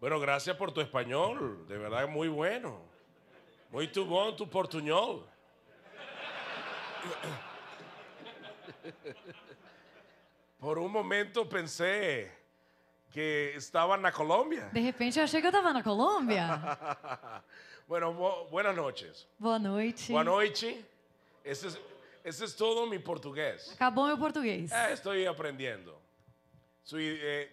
Bueno, gracias por tu español, de verdad muy bueno. Muito bom tu portuñol. Por un momento pensé que estaba en la Colombia. De repente eu achei que eu tava na Colômbia. Bueno, buenas noches. Boa noite. Boa noite. Ese es todo mi portugués. Acabou meu português. Estoy aprendiendo.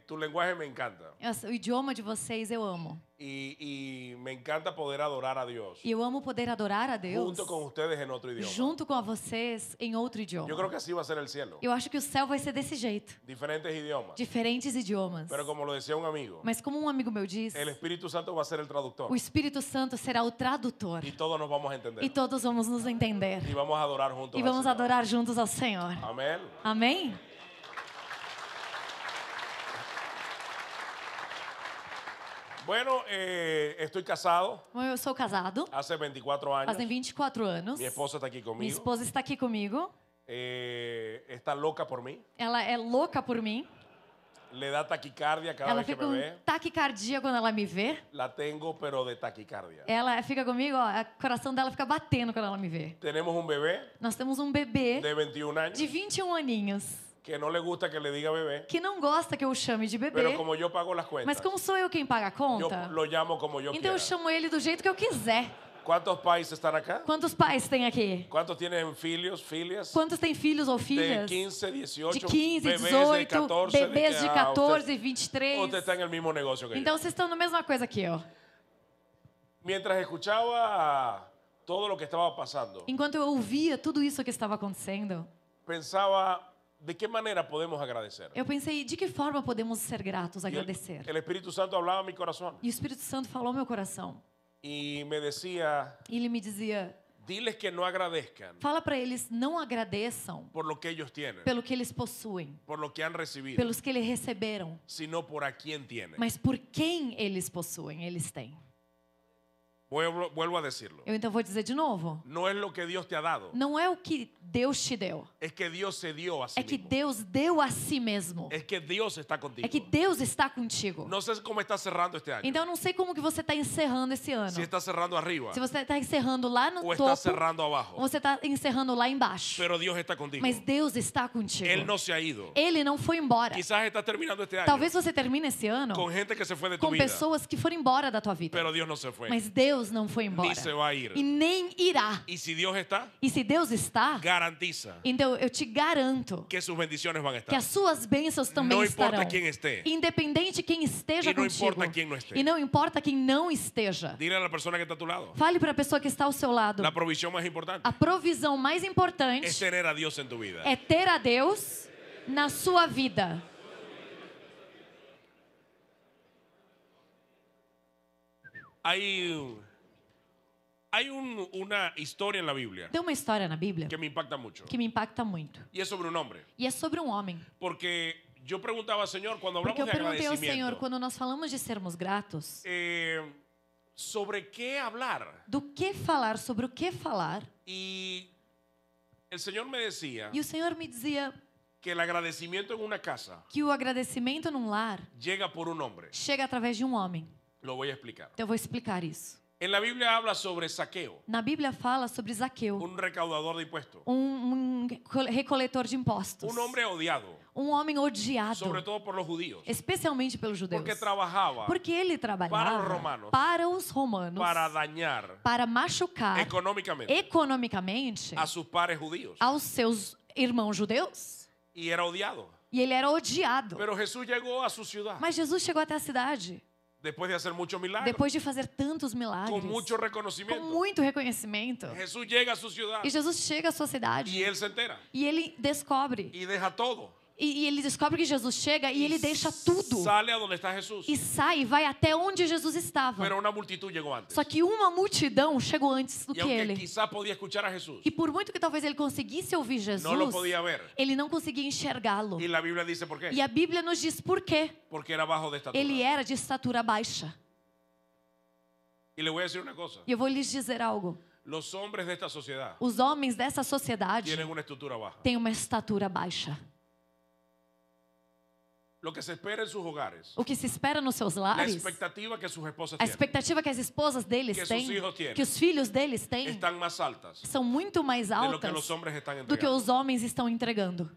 Tu lenguaje me encanta. O idioma de vocês eu amo. Y me encanta poder adorar a Dios. E eu amo poder adorar a Deus Junto con ustedes en otro idioma. junto com vocês em outro idioma. Yo creo que así va a ser el cielo. Eu acho que o céu vai ser desse jeito. Diferentes idiomas. Diferentes idiomas. Pero como lo decía un amigo, Mas como um amigo meu diz, el Espíritu Santo va a ser el traductor. o Espírito Santo será o tradutor. Y todos nos vamos a entender. E todos vamos nos entender. Y vamos a adorar juntos. E al vamos Señor. adorar juntos ao Senhor. Amén. Amém? Bueno, estoy casado Bom, eu sou casado. hace 24 años. Fazem 24 anos. Mi esposa está aquí Minha conmigo. esposa está aqui comigo. Está loca por mí. Ela é louca por mim. Le da taquicardia cada Ela vez que fica me com ve. taquicardia quando ela me vê. La tengo, pero de taquicardia. Ela fica comigo, ó, o coração dela fica batendo quando ela me vê. Tenemos un bebé Nós temos um bebê de 21 años de 21 aninhos que no le gusta que le diga bebé, que não gosta que eu o chame de bebê. pero como yo pago las cuentas, Mas como sou eu quem paga a yo conta, lo llamo como yo então quiera. eu chamo ele do jeito que eu quiser. ¿Cuántos pais están acá? Quantos pais tem aqui? ¿Cuántos tienen filias? Quantos têm filhos ou De filhas? 15, 18, De 15, bebés 18, de 14, bebês de usted- 14, 23. Usted está en el mismo negocio que Então yo. vocês estão na mesma coisa que eu. Mientras escuchaba todo lo que estaba pasando, Enquanto eu ouvia tudo isso que estava acontecendo, pensaba de qué manera podemos agradecer. eu pensei, de que forma podemos ser gratos, Y agradecer? el Espíritu Santo hablaba a mi corazón E o Espírito Santo falou ao meu coração. y me decía, E ele me dizia, diles que no agradezcan fala para eles não agradeçam por lo que ellos tienen, pelo que eles possuem, por lo que han recibido, pelos que eles receberam, sino por a quien tienen. mas por quem eles possuem, eles têm. Vuelvo a decirlo. Eu então vou dizer de novo. No es lo que Dios te ha dado, Não é o que Deus te deu. es que Dios se dio a sí É que mismo. Deus deu a si mesmo. Es que Dios está contigo. É que Deus está contigo. No sé cómo está cerrando este año. Então eu não sei como que você está encerrando esse ano. Si está cerrando arriba Se você está encerrando lá no o está topo, cerrando ou abajo. você está encerrando lá embaixo. Pero Dios está contigo. Mas Deus está contigo. Él no se ha ido. Ele não foi embora. Quizás está terminando este año Talvez você termine esse ano con gente que se fue de tu com vida. pessoas que foram embora da tua vida. Pero Dios no se fue. Mas Deus não foi Ni embora. se va a ir. E nem irá. Y si Dios está, E se Deus está, garantiza então eu te garanto que sus bendiciones van a que estar. as suas bênçãos também No importa estarão. quién esté. Independente de quem esteja E não contigo. importa quem não esteja. E não importa quem não esteja. Dile a la persona que está a tu lado. Fale para a pessoa que está ao seu lado. La provisión más importante A provisão mais importante es tener a Dios en tu vida. é ter a Deus na sua vida. Hay una historia en la Biblia Tem uma história na Bíblia que me impacta mucho. que me impacta muito. Y es sobre un hombre. E é sobre um homem. Porque yo preguntaba, Señor, cuando Porque hablamos eu de perguntei ao agradecimiento, Senhor, quando nós falamos de sermos gratos, sobre qué hablar. do que falar, sobre o que falar. Y el Señor me decía E o Senhor me dizia que el agradecimiento en una casa que o agradecimento num lar llega por un hombre. chega através de um homem. Lo voy a explicar. Então eu vou explicar isso. En la Biblia habla sobre Zaqueo, Na Bíblia fala sobre Zaqueu, un recaudador de impuestos. um recoletor de impostos. Un hombre odiado, Um homem odiado, sobre todo por los judíos, especialmente pelos judeus. porque trabajaba Porque ele trabalhava para os romanos, para os romanos, para dañar para machucar economicamente a sus pares judíos. aos seus irmãos judeus. Y era odiado. E ele era odiado. Pero Jesús llegó a su ciudad Mas Jesus chegou até a cidade, después de hacer muchos milagros, depois de fazer tantos milagres, con mucho com reconocimiento. muito reconhecimento. Jesús llega a su ciudad E Jesus chega à sua cidade y él se entera e ele descobre. y deja todo. E ele descobre que Jesus chega e ele deixa tudo. Sale a donde está Jesús. E sai e vai até onde Jesus estava. Pero una multitud llegó antes. Só que uma multidão chegou antes do Y que aunque ele. quizás podía escuchar a Jesús, E por muito que talvez ele conseguisse ouvir Jesus, no lo podía ver. ele não conseguia enxergá-lo. Y la Biblia dice por qué. E a Bíblia nos diz por quê. Porque era bajo de estatura. Ele era de estatura baixa. Y le voy a decir una cosa. E eu vou lhes dizer algo. Los hombres de esta sociedad Os homens dessa sociedade tienen una estructura baja. têm uma estatura baixa. lo que se espera en sus hogares, o que se espera nos seus la lares, expectativa que sus esposas a tienen, expectativa que as esposas deles que sus têm, hijos tienen, que os filhos deles têm, están más altas são muito mais de lo que altas los hombres están do que entregando. os homens estão entregando.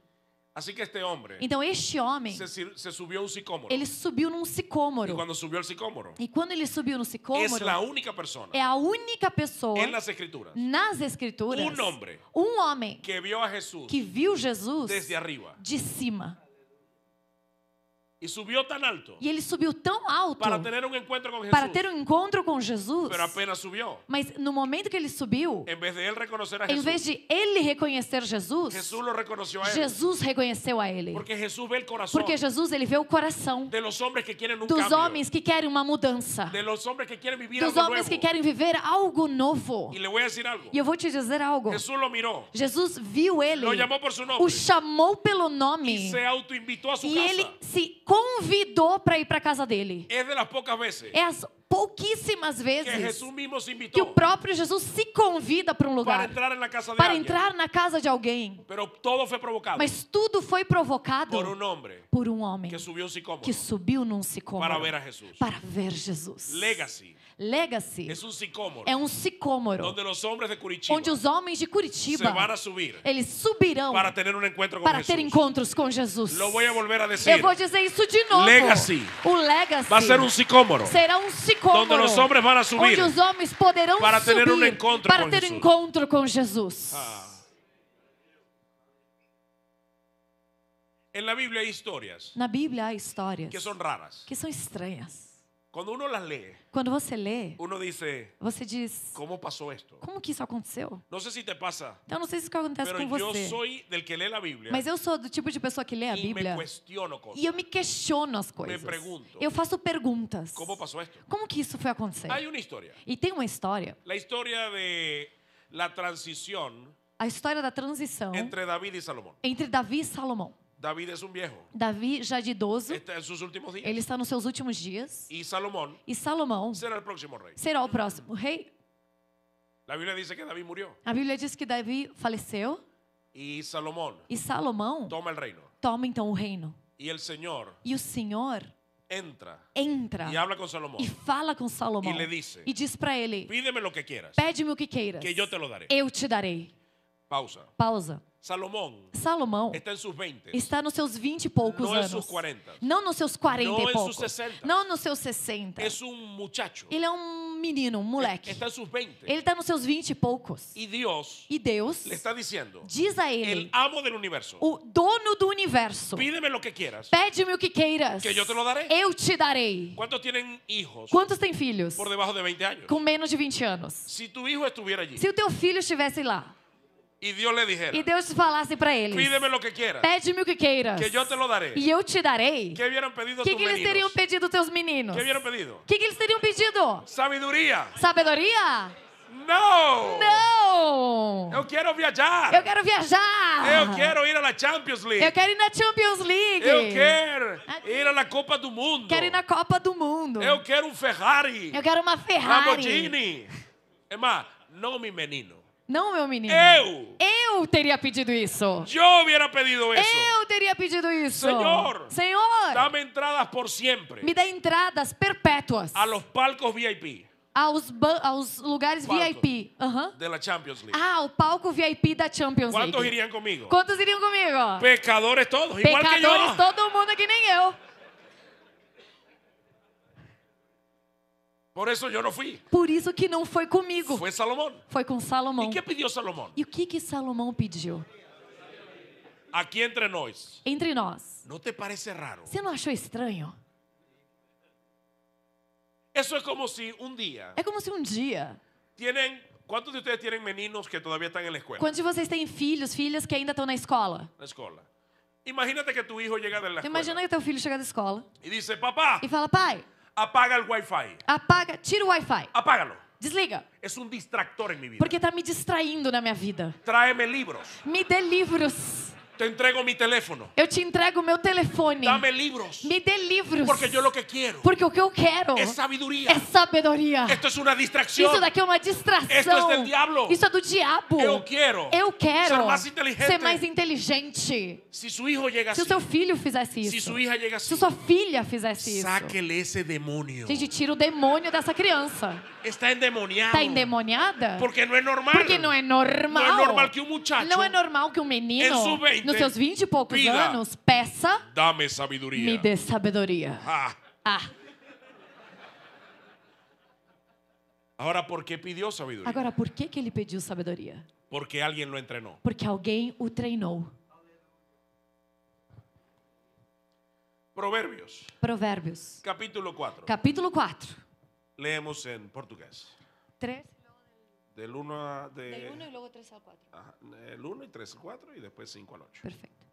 Así que este hombre Então este homem, se subió a un sicómoro. ele subiu num Y sicômoro. cuando subió al sicómoro, E quando ele subiu no es sicômoro, la única persona é a única pessoa en las escrituras nas escrituras, un hombre um homem que vio a Jesús que viu Jesus desde arriba de cima. y subió tan alto E ele subiu tão alto para tener un encuentro con para Jesús, ter um encontro com Jesus. pero apenas subió, Mas no momento que ele subiu, en vez de él reconocer a em vez Jesús, de ele reconhecer Jesus, Jesús lo reconoció a él, Jesus reconheceu a ele. porque Jesús ve el corazón Porque Jesus, ele vê o coração de los hombres que quieren un dos cambio, homens que querem uma mudança, de los hombres que quieren vivir dos algo homens nuevo. que querem viver algo novo. Y le voy a decir algo, E eu vou te dizer algo. Jesús lo miró, Jesus viu ele, lo llamó por su o nombre chamou pelo y nome se autoinvitó a su e casa. ele se convidou para ir para casa dele. Es de las pocas veces É as pouquíssimas que vezes Jesús mismo se que invitó o próprio Jesus se convida para um para lugar, entrar en la casa de para alguien. entrar na casa de alguém. Pero todo fue provocado Mas tudo foi provocado por un hombre por um homem que subiu a un sicómoro que subiu num para sicômoro ver a Jesús. para ver Jesus. Legacy Legacy es un sicómoro é um sicômoro donde los hombres de Curitiba onde os homens de se Curitiba van a subir eles subirão para tener un encuentro con para Jesús. ter encontros com Jesus. Lo voy a volver a Eu decir. vou dizer isso de novo. Legacy O Legacy va a ser un sicómoro será um sicômoro donde los hombres van a subir onde os homens poderão para subir tener un encontro para con ter Jesús. encontro com Jesus. En la Biblia hay historias Na Bíblia há histórias que son raras. que são estranhas. Cuando uno las lee, Quando você lê, uno dice, você diz: ¿cómo pasó esto? como que isso aconteceu? No sé si te pasa, Então, não sei se isso acontece pero com yo você, soy del que lee la Biblia mas eu sou do tipo de pessoa que lê a y me Bíblia cuestiono cosas. e eu me questiono as coisas. pergunto, Eu faço perguntas. ¿Cómo pasó esto? Como que isso foi acontecer? Hay una historia. E tem uma história, La historia de la transición a história da transição entre David y Salomón. entre Davi e Salomão. David es un viejo. Davi, já de idoso, Está en sus últimos días. ele está nos seus últimos dias. Y Salomón E Salomão será el próximo rey. será o próximo rei. La Biblia dice que David murió A Bíblia diz que Davi faleceu y Salomón e Salomão toma el reino. toma então o reino. Y el Señor E o Senhor entra entra y habla con Salomón. e fala com Salomão E lhe disse, e diz para ele: Pídeme lo que quieras, pede-me o que queiras, que yo te lo daré. eu te darei. Pausa. Pausa. Salomón Salomão está en sus 20. está nos seus 20 e poucos No en anos. sus 40. Não nos seus 40 Não e em poucos. sus 60. Não nos seus 60. Es un muchacho. Ele é um menino, um moleque. Está en sus 20. Ele está nos seus 20 e poucos. Y Dios E Deus le está diciendo, diz a el ele, amo del universo, o dono do universo: pídeme lo que quieras, pede-me o que queiras, que yo te lo daré. eu te darei. ¿Cuántos tienen hijos Quantos têm filhos por debajo de 20 años? com menos de 20 anos? Si tu hijo estuviera allí Se o teu filho estivesse lá y Dios le dijera, e Deus falasse para eles: pídeme lo que quieras, pede-me o que queiras, que yo te lo daré. e eu te darei, ¿Qué hubieran pedido o que, tus que eles teriam meninos? pedido teus meninos? ¿Qué hubieran pedido? O que, que eles teriam pedido? Sabiduría. Sabedoria? No. Não! Yo quiero viajar. Eu quero viajar! Eu quero ir a la Champions League. Eu quero ir na Champions League! Eu quero ir a la Copa do Mundo. Quero ir na Copa do Mundo! Eu quero um Ferrari. Eu quero uma Ferrari! Lamborghini. Es más, no mi menino. Não, meu menino! Eu teria pedido isso! Yo hubiera pedido eso. Eu teria pedido isso! Senhor! Senhor! Dame entradas por siempre Me dá entradas perpétuas a los palcos VIP aos lugares Palco. VIP. Aham. de la Champions League. Ah, o palco VIP da Champions ¿Cuántos League. irían conmigo? Quantos iriam comigo? Pecadores todos, igual que Pecadores, yo. todo mundo que nem eu. Por eso yo no fui. Por isso que não foi comigo. Fue Salomón. Foi com Salomão. ¿Y qué pidió Salomón? E o que Salomão pediu? Aquí entre nós. Entre nós. ¿No te parece raro? Você não achou estranho? Eso es como si un día É como se um dia, tienen. ¿Cuántos de ustedes tienen meninos que todavía están en la escuela? quando vocês têm filhos, filhas que ainda estão na escola. La escuela. Imagínate que tu hijo llega de la Então, imagina escuela que teu filho chega da escola y dice, papá, e fala: pai, apaga el wifi. apaga, tira o Wi-Fi, Apágalo. desliga, Es un distractor en mi vida. porque tá me distraindo na minha vida. Tráeme libros. Me dê livros. Te entrego mi teléfono. Eu te entrego o meu telefone. Dame libros. Me dê livros. Porque yo lo que quiero Porque o que eu quero es sabiduría. é sabedoria. Esto es una distracción. Isso daqui é uma distração. Esto es del diablo. Isso é do diabo. Eu quero ser más inteligente. ser mais inteligente. Si su hijo llega Se o así, seu filho fizesse si isso, su hija llega se así, sua filha fizesse isso, sáquele ese demonio. gente, tira o demônio dessa criança. Está endemoniado. Tá endemoniada? Porque no es normal. Porque não é normal. No es normal que un muchacho Não é normal que um menino, em sus 20, nos seus 20 e poucos pida, anos, peça, dame sabiduría. me dê sabedoria. Ah. Ah, Ahora, ¿por qué pidió sabiduría? agora, por que ele pediu sabedoria? Porque alguien lo entrenó. Porque alguém o treinou. Proverbios, Provérbios, capítulo 4. capítulo 4. Leemos en portugués. 3, Del 1 a... del 1 e logo 3 ao 4. Ajá, el 1 y 3 al 4 y después 5 al 8. Perfeito.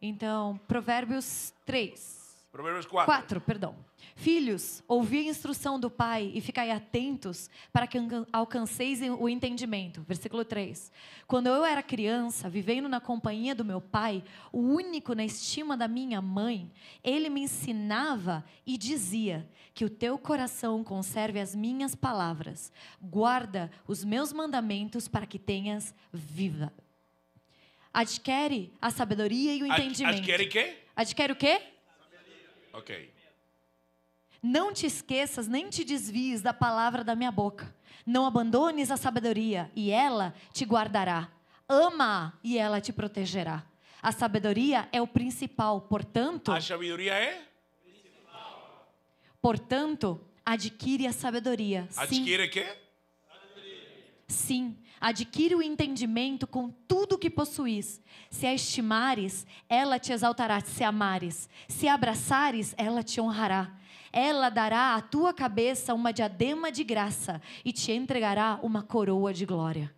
Então, Provérbios 3. Proverbios 4. 4, perdão. Filhos, ouvi a instrução do Pai e ficai atentos para que alcanceis o entendimento. Versículo 3. Quando eu era criança, vivendo na companhia do meu pai, o único na estima da minha mãe, ele me ensinava e dizia: que o teu coração conserve as minhas palavras, guarda os meus mandamentos para que tenhas vida. Adquire a sabedoria e o entendimento. ¿Adquiere qué? Adquire o quê? Ok. Não te esqueças nem te desvies da palavra da minha boca. Não abandones a sabedoria e ela te guardará. Ama e ela te protegerá. A sabedoria é o principal, portanto, ¿A sabiduría adquire a sabedoria. ¿Adquiere qué? Sim, adquire o entendimento com tudo o que possuís. Se a estimares, ela te exaltará. Se amares, se abraçares, ela te honrará. Ela dará à tua cabeça uma diadema de graça e te entregará uma coroa de glória.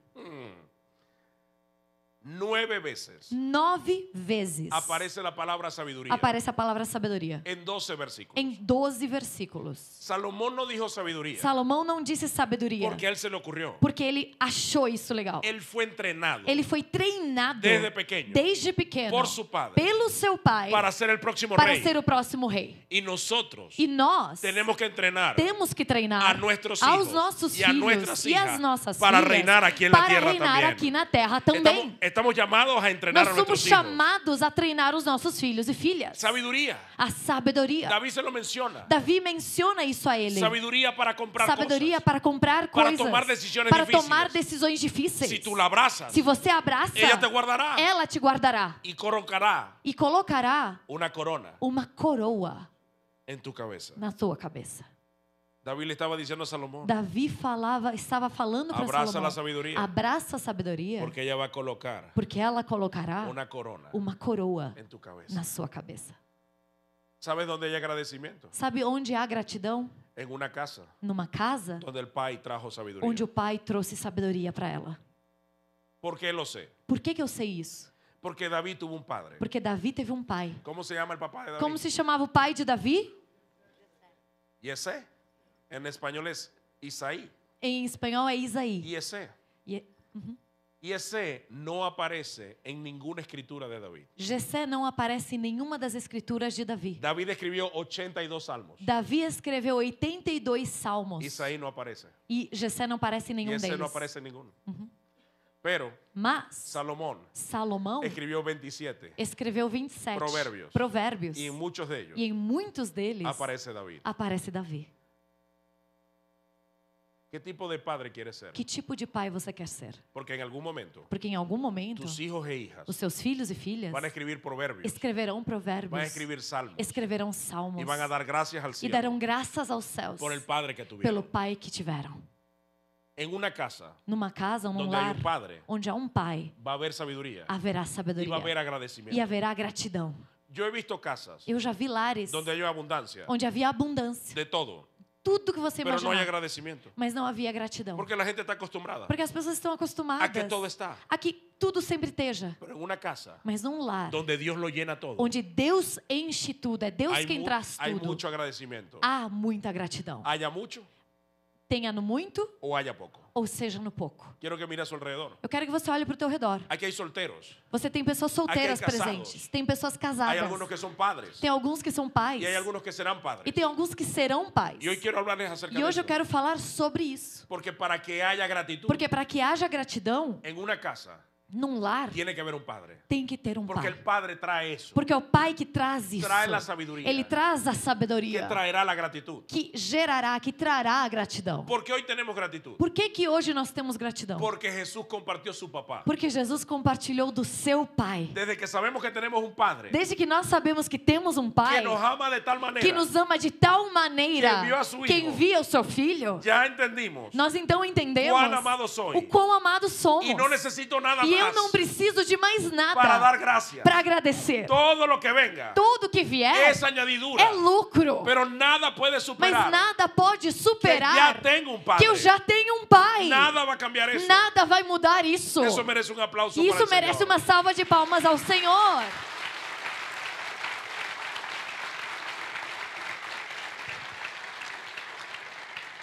9 veces 9 vezes aparece la palabra sabiduría. aparece a palavra sabedoria. En 12 versículos. Em 12 versículos. Salomón no dijo sabiduría. Salomão não disse sabedoria Porque a él se le ocurrió. porque ele achou isso legal. Él fue entrenado Ele foi treinado desde pequeño por su padre pelo seu pai para ser el próximo para rey. ser o próximo rei. Y nosotros E nós tenemos que entrenar temos que treinar a nuestros aos hijos nossos y a filhos nuestras e às hijas nossas para filhas reinar aquí en la para tierra reinar también. aqui na terra também. Estamos llamados a entrenar Nós a somos nuestros hijos. chamados a treinar os nossos filhos e filhas. Sabiduría. A sabedoria. David se lo menciona. Davi menciona isso a ele. Sabiduría para comprar Sabedoria cosas. para comprar Para coisas. tomar decisões para difíceis. tomar decisões difíceis. Si tú la abrazas, Se você abraça, ella te guardará ela te guardará y colocará e colocará una corona uma coroa en tu cabeza. na sua cabeça. David le estaba diciendo a Salomón, Davi estava falando para abraza Salomão. la sabiduría, Abraça a sabedoria, porque ella va a colocar porque ela colocará una corona uma coroa en tu cabeza. na sua cabeça. ¿Sabes dónde hay agradecimiento? Sabe onde há gratidão? En una casa Numa casa donde el pai trajo sabiduría. onde o pai trouxe sabedoria para ela. ¿Por qué lo sé? Por que eu sei isso? Porque David tuvo un padre. Porque Davi teve um pai. ¿Cómo se llama el papá de David? Como se chamava o pai de Davi? Yesé. En español es Isaí. Em espanhol é Isaí. Yesé. E Yesé no aparece en ninguna escritura de David. Jessé não aparece em nenhuma das escrituras de Davi. David escribió 82 salmos. Davi escreveu 82 salmos. Isaí no aparece. E Jessé não aparece em nenhum Yesé deles. no aparece en ninguno. Pero Mas Salomón Salomão escribió 27. escreveu 27 Provérbios. E Y en muchos de ellos em muitos deles aparece David. aparece Davi. ¿Qué tipo de padre quieres ser? Que tipo de pai você quer ser? Porque en algún momento Porque em algum momento tus hijos e hijas os seus filhos e filhas van a escribir proverbios, escreverão provérbios, van a escribir salmos escreverão salmos y van a dar gracias al e cielo darão graças aos céus por el padre que pelo tuvieron. pai que tiveram. En una casa Numa casa, num donde hay lar, un padre onde há um pai, va a haber sabiduría haverá y sabedoria va a haber agradecimiento. e haverá gratidão. Yo he visto casas Eu já vi lares donde hay abundancia onde havia abundância, de todo, tudo que você pero no hay imaginar, agradecimiento. mas não havia gratidão. Porque la gente está acostumbrada Porque as pessoas estão a acostumadas que todo está. a que tudo sempre esteja. Pero en una casa Mas num lar donde Dios lo llena todo, onde Deus enche tudo, é Deus hay, quem traz hay tudo, mucho agradecimiento. há muita gratidão. Haya mucho tenha no muito o haya poco. ou seja no pouco. Quiero que mire a su alrededor. Eu quero que você olhe para o teu redor. Aquí hay solteros. Você tem pessoas solteiras Aqui hay casados. presentes. Tem pessoas Hay casadas. algunos que son padres. Tem alguns que são pais. Y hay algunos que serán padres. E tem alguns que serão pais. Y hoy quiero hablarles acerca E de hoje eso. eu quero falar sobre isso. Porque para que haya gratitud Porque para que haja gratidão, en una casa, num lar, tiene que haber un padre. tem que ter um Porque pai. el padre trae eso. Porque é o pai que traz isso. Trae la sabiduría. Ele traz a Que sabedoria. traerá la gratitud. Que gerará, que trará a gratidão. Porque hoy tenemos gratitud. Por que hoje nós temos gratidão? Porque Jesús compartió su papá. Porque Jesus compartilhou do seu pai. Desde que sabemos que tenemos un padre Desde que nós sabemos que temos um que pai nos ama de tal manera, que nos ama de tal maneira, Que enviou a seu que hijo. envia o seu filho, ya entendimos nós então entendemos cuán amados soy. o quão amados somos. Y no necesito nada E eu más não preciso de mais para dar nada gracias. para agradecer. Todo lo que venga Tudo que vier es añadidura. é lucro. Pero nada puede Mas superar nada pode que superar ya tengo un padre. que eu já tenho um pai. Nada va a cambiar eso. Nada vai mudar isso. Eso merece un aplauso E para isso el merece Señor. uma salva de palmas ao Senhor.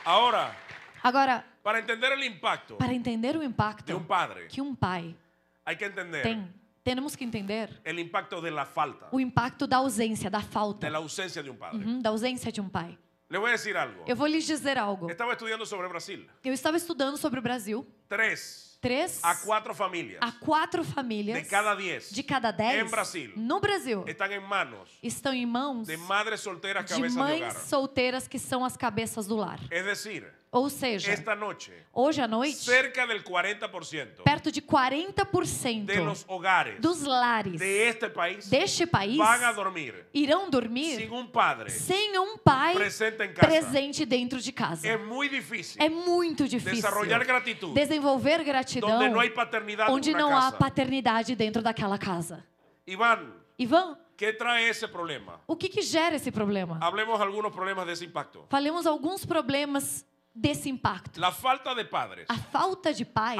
Ahora, Agora, para entender el impacto para entender o de impacto un padre, que um pai hay que entender tem, temos que entender el impacto de la falta, o impacto da ausência, da falta, de la ausencia de un padre. da ausência de um pai. Le voy a decir algo. Eu vou lhes dizer algo. Estaba estudiando sobre Brasil. Eu estava estudando sobre o Brasil. 3 3 a 4 familias a 4 famílias de cada 10 de cada 10 en Brasil no Brasil están en manos estão em mãos de madres solteras de cabezas de mães hogar. solteiras que são as cabeças do lar. Es decir, Ou seja, esta noche, hoje à noite, cerca del 40% perto de 40% de los hogares dos lares de este país deste país van a dormir irão dormir sin un padre sem um pai presente en casa. presente dentro de casa. Es muy difícil É muito difícil desarrollar gratitud desenvolver gratidão donde no hay paternidad onde en una não há casa. paternidade dentro daquela casa. Iván, Ivan, ¿qué trae ese problema? o que gera esse problema? Hablemos algunos problemas de ese impacto. Falemos alguns problemas desse impacto. La falta de padres A falta de pais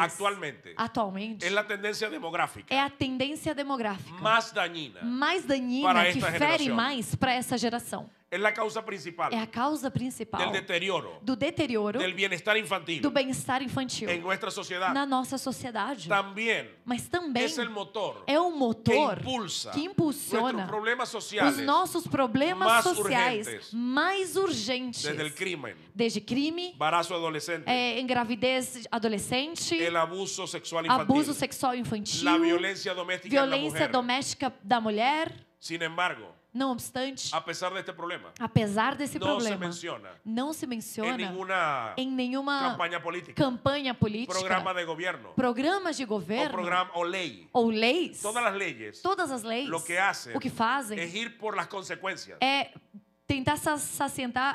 atualmente es la tendencia demográfica é a tendência demográfica más dañina. mais danina para que esta fere geração. mais para essa geração. Es la causa principal É a causa principal del deterioro do deterioro del bienestar infantil do bem-estar infantil en nuestra sociedad. na nossa sociedade. También Mas também es el motor é o motor que impulsa que impulsiona nuestros problemas os sociales nossos problemas mais sociais urgentes. mais urgentes. desde el crimen, Desde crime, embarazo adolescente, engravidez adolescente, el abuso sexual abuso infantil, sexual infantil, la violencia doméstica en la violência mujer. doméstica da mulher. Sin embargo, Não obstante, a pesar de este problema, apesar desse no se problema, menciona não se en menciona ninguna em nenhuma campaña política, campanha política, programa de gobierno programas de o governo programa o lei. ou leis. Todas las leyes Todas as leis, lo que hacen o que fazem es ir por las consecuencias, é tentar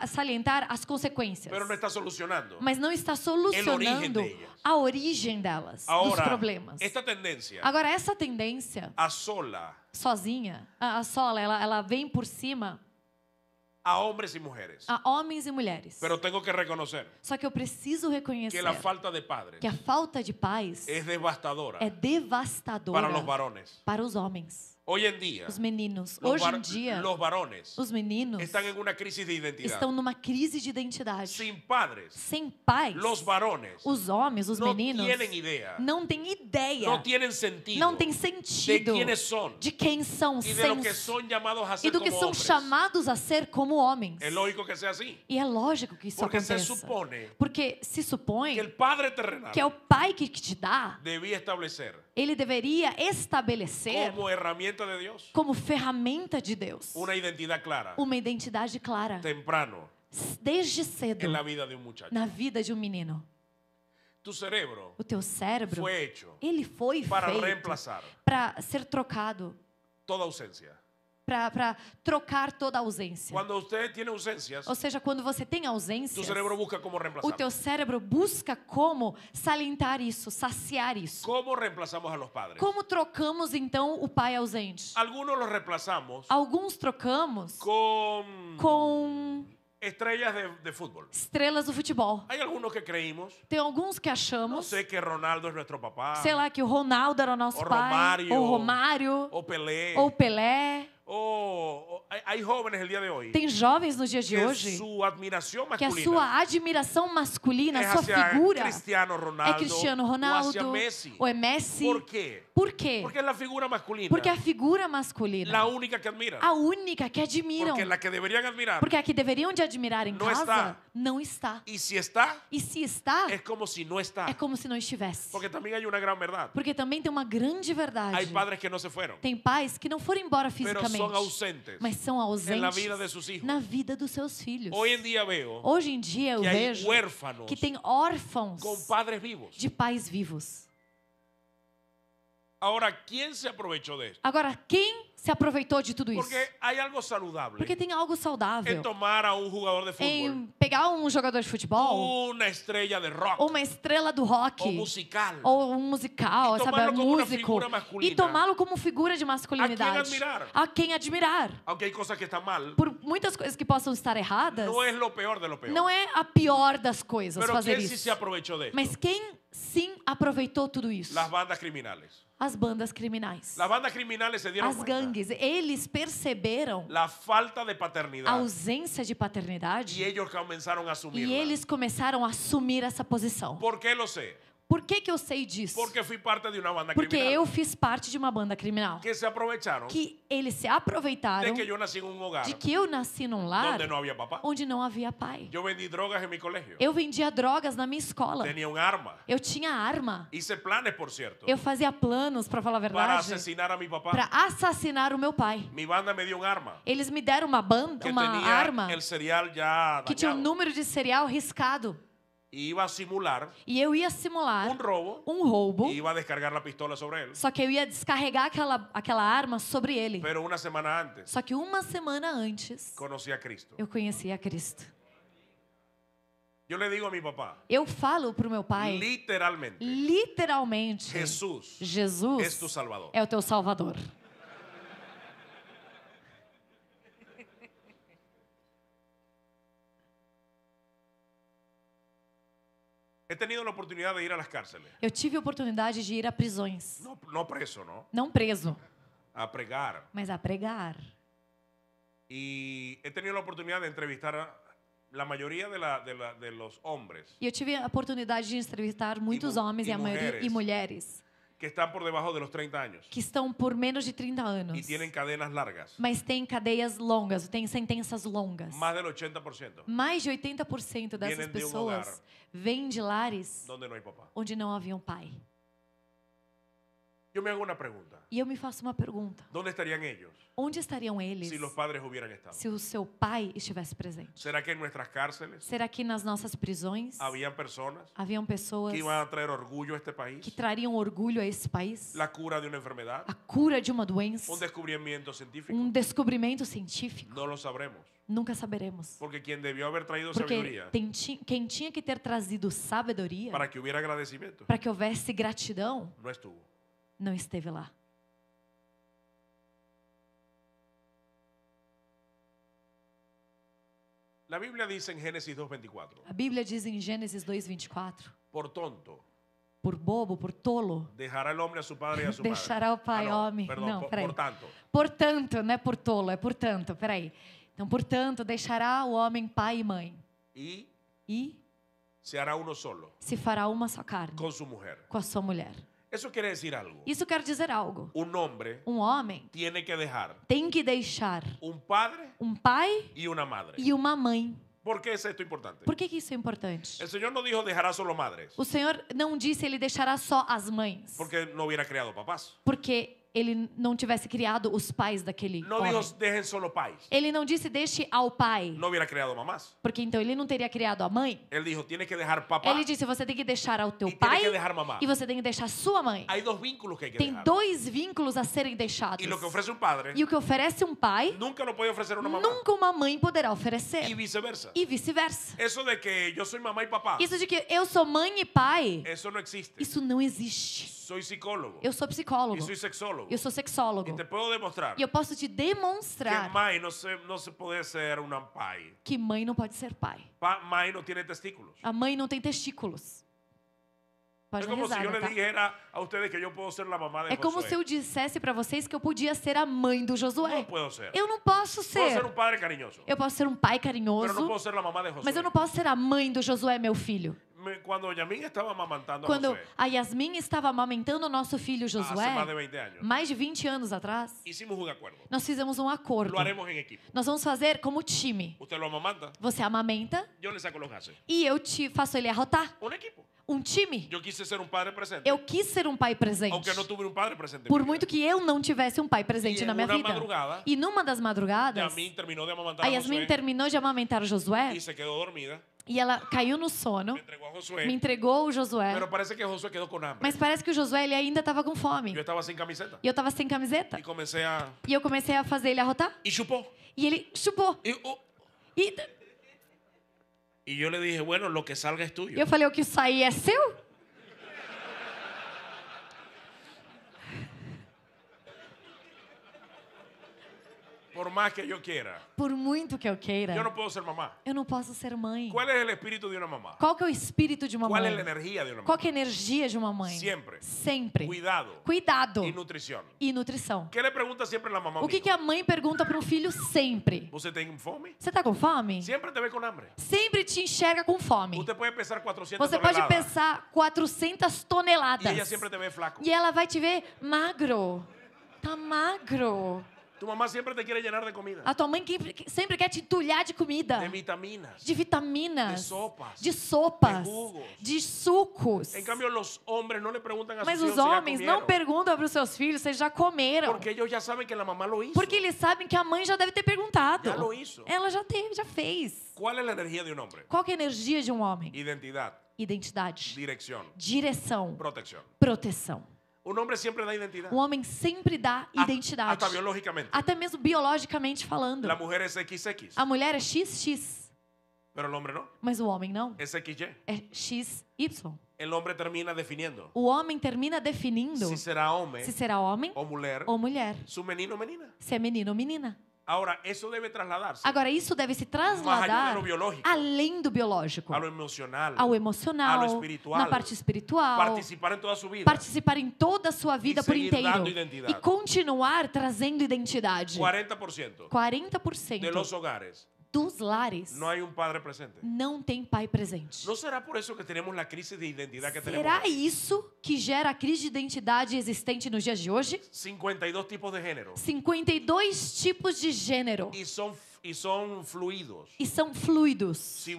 salientar as consequências, pero no está solucionando. mas não está origen solucionando de ellas. a origem delas, dos Ahora, problemas. esta tendencia Agora, essa tendência asola sozinha, a sola, ela vem por cima a hombres y mujeres. a homens e mulheres. Pero tengo que reconocer Só que eu preciso reconhecer que la falta de padres que a falta de pais es devastadora é devastadora para los varones. para os homens, Hoy en día, os meninos. los, Hoje em dia, los varones os meninos están en una crisis de identidad. estão numa crise de identidade. Sin padres, Sem pais, los varones os homens, os no meninos, tienen idea, não têm ideia, no tienen sentido não têm de sentido quiénes son de quem são, y de lo que son llamados a e ser do que como são hombres. chamados a ser como homens. Es lógico que sea así, E é lógico que isso porque se aconteça. supone Porque se supõe que el padre terrenal que é o pai que te dá, debía establecer ele deveria estabelecer como herramienta de Dios como ferramenta de Deus una identidad clara, uma identidade clara, temprano, desde cedo, en la vida de un muchacho. na vida de um menino. Tu cerebro O teu cérebro, fue hecho ele foi para feito reemplazar para ser trocado, toda ausencia. para trocar toda a ausência. Cuando usted tiene ausencias, Ou seja, quando você tem tu ausência, cerebro busca cómo o reemplazar. teu cérebro busca como salientar isso, saciar isso. ¿Cómo reemplazamos a los padres? Como trocamos então o pai ausente? Algunos los reemplazamos Alguns trocamos con com estrellas de fútbol. estrelas do futebol. Hay algunos que creímos, Tem alguns que no achamos, sé, que Ronaldo es nuestro papá, sei lá, que o Ronaldo era o nosso O pai, Romário, ou Romário, o Pelé, ou Pelé, Hay jóvenes el día de hoy Tem jovens nos dias de que hoje su admiración que a masculina sua admiração masculina, es a sua hacia figura Cristiano é Ronaldo, Cristiano o hacia Ronaldo Messi. ou é Messi. ¿Por qué? Por quê? Porque es la figura masculina Porque a figura masculina, la única que admiran. a única que admiram, Porque la que deberían admirar porque a que deveriam de admirar em não casa, está. não está. y si está, E se está, es como si no está. é como se não estivesse. Porque también hay una gran verdad. Porque também tem uma grande Hay verdade. padres que no se fueron, Tem pais que não foram embora pero fisicamente, son ausentes mas são en la ausentes vida de sus hijos. na vida dos seus filhos. Hoy en día veo Hoje em dia eu que hay vejo huérfanos que tem órfãos con padres vivos. de pais vivos. Ahora, ¿quién se aprovechó de esto? Agora, quem se aproveitou de tudo isso? Porque hay algo saludable Porque tem algo en saudável tomar a un jugador de fútbol, em pegar um jogador de futebol, una estrella de rock ou uma estrela do rock, o musical, ou um musical, E sabe, tomá-lo como uma músico, figura masculina. e tomá-lo como figura de masculinidade. admirar. A quem admirar. aunque hay cosas que están mal, Por muitas coisas que possam estar erradas, no es lo peor de lo peor. não é a pior das coisas Pero fazer ¿quién sí isso. se aprovechó de esto? Mas quem sim aproveitou tudo isso? Las bandas criminales. As bandas criminais. Las bandas criminales se dieron As cuenta gangues. Eles perceberam la falta de a paternidad ausência de paternidade y ellos comenzaron a e asumirla. eles começaram a assumir essa posição. ¿Por qué lo sé? Por que eu sei disso? Porque fui parte de una banda Porque criminal eu fiz parte de uma banda criminal. que se aprovecharon Que eles se de aproveitaram que yo nací en un hogar de que eu nasci num lar donde no había papá. onde não havia pai. Yo vendí drogas en mi colegio. Eu vendia drogas na minha escola. Tenía un arma. Eu tinha arma. Hice planes, por cierto, Eu fazia planos, para falar a para verdade, asesinar a mi papá. para assassinar o meu pai. Mi banda me dio un arma Eles me deram uma banda, que uma tenía arma el cereal ya que tinha um dañado. número de serial riscado. Y iba a simular E eu ia simular un robo um roubo, y iba a descargar la pistola sobre él. só que eu ia descarregar aquela arma sobre ele. Pero una semana antes Só que uma semana antes, conocí a Cristo. eu conheci a Cristo. Yo le digo a mi papá, Eu falo pro meu pai, literalmente, literalmente, Jesús Jesus es tu Salvador. é o teu Salvador. He tenido la oportunidad de ir a las cárceles. Eu tive a oportunidade de ir a prisões. No preso, ¿no? Não preso, A pregar. mas a pregar. Y he tenido la oportunidad de entrevistar a la mayoría de los hombres E eu tive a oportunidade de entrevistar muitos homens e, a maioria, e mulheres que están por debajo de los 30 años que estão por menos de 30 anos, y tienen cadenas largas. mas têm cadeias longas, têm sentenças longas. Más del 80% Mais de 80% dessas Vienen de um pessoas lugar vêm de lares donde no hay papá. onde não havia um pai. Yo me hago una pregunta. E eu me faço uma pergunta. ¿Dónde estarían ellos Onde estariam eles si los padres hubieran estado? se o seu pai estivesse presente? ¿Será que en nuestras cárceles Será que nas nossas prisões habían personas haviam pessoas que iban a traer orgullo a este país? que trariam orgulho a esse país? La cura de una enfermedad, A cura de uma doença? un descubrimiento científico. Um descobrimento científico? No lo sabremos. Nunca saberemos. Porque quien debió haber traído Porque sabiduría quem tinha que ter trazido sabedoria para que hubiera agradecimiento para que houvesse gratidão no estuvo. não esteve lá. La Biblia dice en Génesis 2:24, A Bíblia diz em Gênesis 2:24, por tonto, por bobo, por tolo, dejará el hombre a su padre y a su madre. deixará o pai no, homem. perdão, Não, peraí. por tanto, Portanto, não é por tolo, é portanto, peraí. Então, portanto, deixará o homem pai e mãe y e se hará uno solo se fará uma só carne con su mujer. com a sua mulher. Eso quiere decir algo. Isso quer dizer algo. Un hombre Um homem tiene que dejar tem que deixar un padre um pai y una madre. e uma mãe. ¿Por qué es esto importante? Por que isso é importante? El Señor no dijo dejará solo madres, O Senhor não disse ele deixará só as mães, porque no hubiera creado papás. porque ele não tivesse criado os pais daquele No homem. dijo dejen solo pais, Ele não disse deixe ao pai, no hubiera creado mamás. porque então ele não teria criado a mãe. Él dijo tienes que dejar papá Ele disse você tem que deixar ao teu y tienes pai que dejar mamá. e você tem que deixar sua mãe. Hay dos vínculos que hay que Tem dejar. dois vínculos a serem deixados. Y lo que ofrece un padre E o que oferece um pai, nunca lo puede ofrecer una mamá. nunca uma mãe poderá Y oferecer. viceversa. E vice-versa. Eso de que yo soy mamá y papá, Isso de que eu sou mãe e pai, eso no existe. isso não existe. Soy psicólogo Eu sou psicólogo. y soy sexólogo. Eu sou sexólogo. Y te puedo demostrar E eu posso te que demonstrar mãe no se puede ser una pai. que mãe não pode ser pai. Mãe no tiene testículos. A mãe não tem testículos. Pode Es como si rezar, yo le tá? dijera a ustedes que yo puedo ser la mamá de É como se Josué. eu dissesse para vocês que eu podia ser a mãe do Josué. No puedo ser. Eu não posso Puedo ser. ser un padre cariñoso, Eu posso ser um pai pero no carinhoso, puedo ser la mamá de Josué. mas eu não posso ser a mãe do Josué, meu filho. Cuando Yamin estaba amamantando a Quando Josué, a Yasmin estava amamentando o nosso filho hace más de Josué, 20 años, mais de 20 anos atrás, hicimos un acuerdo. nós fizemos um acordo. Lo haremos en equipo. Nós vamos fazer como time. Usted lo amamanta, Você amamenta yo le saco los gases. e eu te faço ele arrotar. Un equipo. Um time. Yo quise ser un padre presente, Eu quis ser um pai presente. aunque no tuve un padre presente. en Por mi vida. muito que eu não tivesse um pai presente E na minha uma vida. madrugada, E numa das madrugadas, Yamin terminó de amamantar a a Yasmin Josué terminou de amamentar o Josué y se quedó dormida. e ela caiu no sono, Me entregó a Josué, me entregou o Josué. pero parece que Josué quedó con hambre. Mas parece que o Josué ele ainda estava com fome. Yo estaba sin camiseta E eu estava sem camiseta. y comencé a... E eu comecei a fazer ele arrotar. Y chupó. E ele chupou. Y E yo le dije, bueno, lo que salga es tuyo. eu falei, o que sair é seu? Por más que yo quiera, Por muito que eu queira, yo no puedo ser mamá. eu não posso ser mãe. ¿Cuál es el espíritu de una mamá? Qual que é o espírito de uma ¿Cuál mãe? es la energía de una Qual mamá? que é a energia de uma mãe? Siempre. Sempre. Cuidado Cuidado y nutrición. e nutrição. ¿Qué le pregunta siempre la mamá a O un que, hijo? que a mãe pergunta para um filho sempre? ¿Usted tiene fome? Você tá com fome? Siempre te ve con hambre. Sempre te enxerga com fome. Usted puede pesar 400 Você pode toneladas pesar 400 y toneladas. ella siempre te ve flaco. E ela vai te ver magro. Tá magro. Tu mamá siempre te quiere llenar de comida, A tua mãe sempre quer te entulhar de comida. de vitaminas. De vitaminas. De sopas. De sopas. De jugos. De sucos. En cambio, los hombres no le preguntan a Mas sus os hijos si ya homens não comieron, perguntam para os seus filhos se já comeram. porque ellos ya saben que la mamá lo hizo. Porque eles sabem que a mãe já deve ter perguntado. Já lo hizo. Ela já teve, já fez. ¿Cuál es la energía de un hombre? Qual que é a energia de um homem? Identidad, Identidade. dirección, Direção. protección. Proteção. Un hombre siempre da identidad. Um homem sempre dá identidade. Hasta biológicamente. Até mesmo biologicamente falando. La mujer es XX, A mulher é XX, pero el hombre no. mas o homem não. Es XY. É XY. El hombre termina definiendo O homem termina definindo si será hombre se será homem o mujer, ou mulher, su menino o menina. se é menino ou menina. Ahora, eso debe trasladarse Agora, isso deve se más allá de trasladar lo biológico, além do biológico, a lo emocional, ao emocional, a lo espiritual, na parte espiritual, participar en toda su vida. participar em toda a sua vida E por seguir inteiro dando identidade. e continuar trazendo identidade. 40% 40% de los hogares dos lares no hay un padre presente. não tem pai presente. ¿No será por eso que tenemos la crisis de identidad que Será tenemos? isso que gera a crise de identidade existente nos dias de hoje? 52 tipos de género 52 tipos de gênero y son fluidos. e são fluidos. Si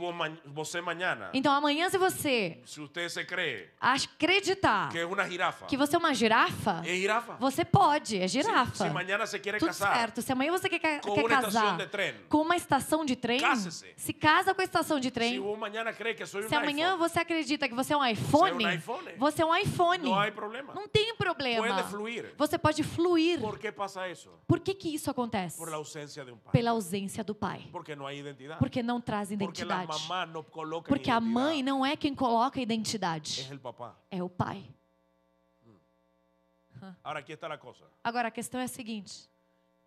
você mañana, Então amanhã, se você si usted se cree acreditar que es una jirafa, que você é uma girafa, es jirafa. você pode, é girafa. Si mañana se quiere Tudo casar certo. Se amanhã você quer con casar una estación de tren, com uma estação de trem, Case-se. se casa com a estação de si trem. vos mañana cree que soy un Se amanhã iPhone, você acredita que você é um iPhone, iPhone. você é um iPhone. no hay problema. Não tem problema. Puede fluir. Você pode fluir. ¿Por qué pasa eso? Por que que isso acontece? Por la ausencia de un padre. Pela ausência do pai. Porque no hay identidad. Porque não traz Porque la identidade. mamá no coloca Porque a identidad. mãe não é quem coloca a identidade. Es el papá. É o pai. Ahora aquí está la cosa. Agora, a questão é a seguinte.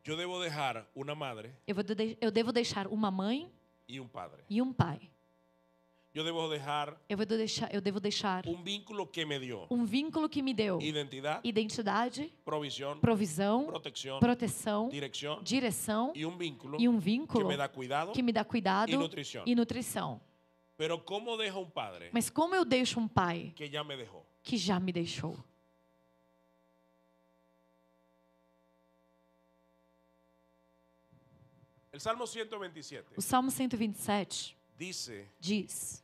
Yo debo dejar una madre Eu devo deixar uma mãe y un padre. e um pai. Yo debo dejar Eu devo deixar un vínculo que me dio um vínculo que me deu identidad, identidade, provisión, provisão, protección, proteção, dirección direção y un vínculo e um que vínculo me da cuidado. que me dá cuidado e nutrição. e nutrição. Pero ¿cómo deja un padre Mas como eu deixo um pai que ya me dejó? que já me deixou? El Salmo 127 O Salmo 127 dice diz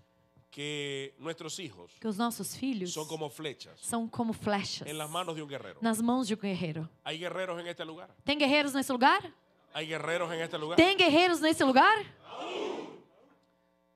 que nuestros hijos que os nossos filhos son como flechas são como flechas en las manos de un guerrero. nas mãos de um guerreiro. ¿Hay guerreros en este lugar? Tem guerreiros nesse lugar? ¿Hay guerreros en este lugar? Tem guerreiros nesse lugar?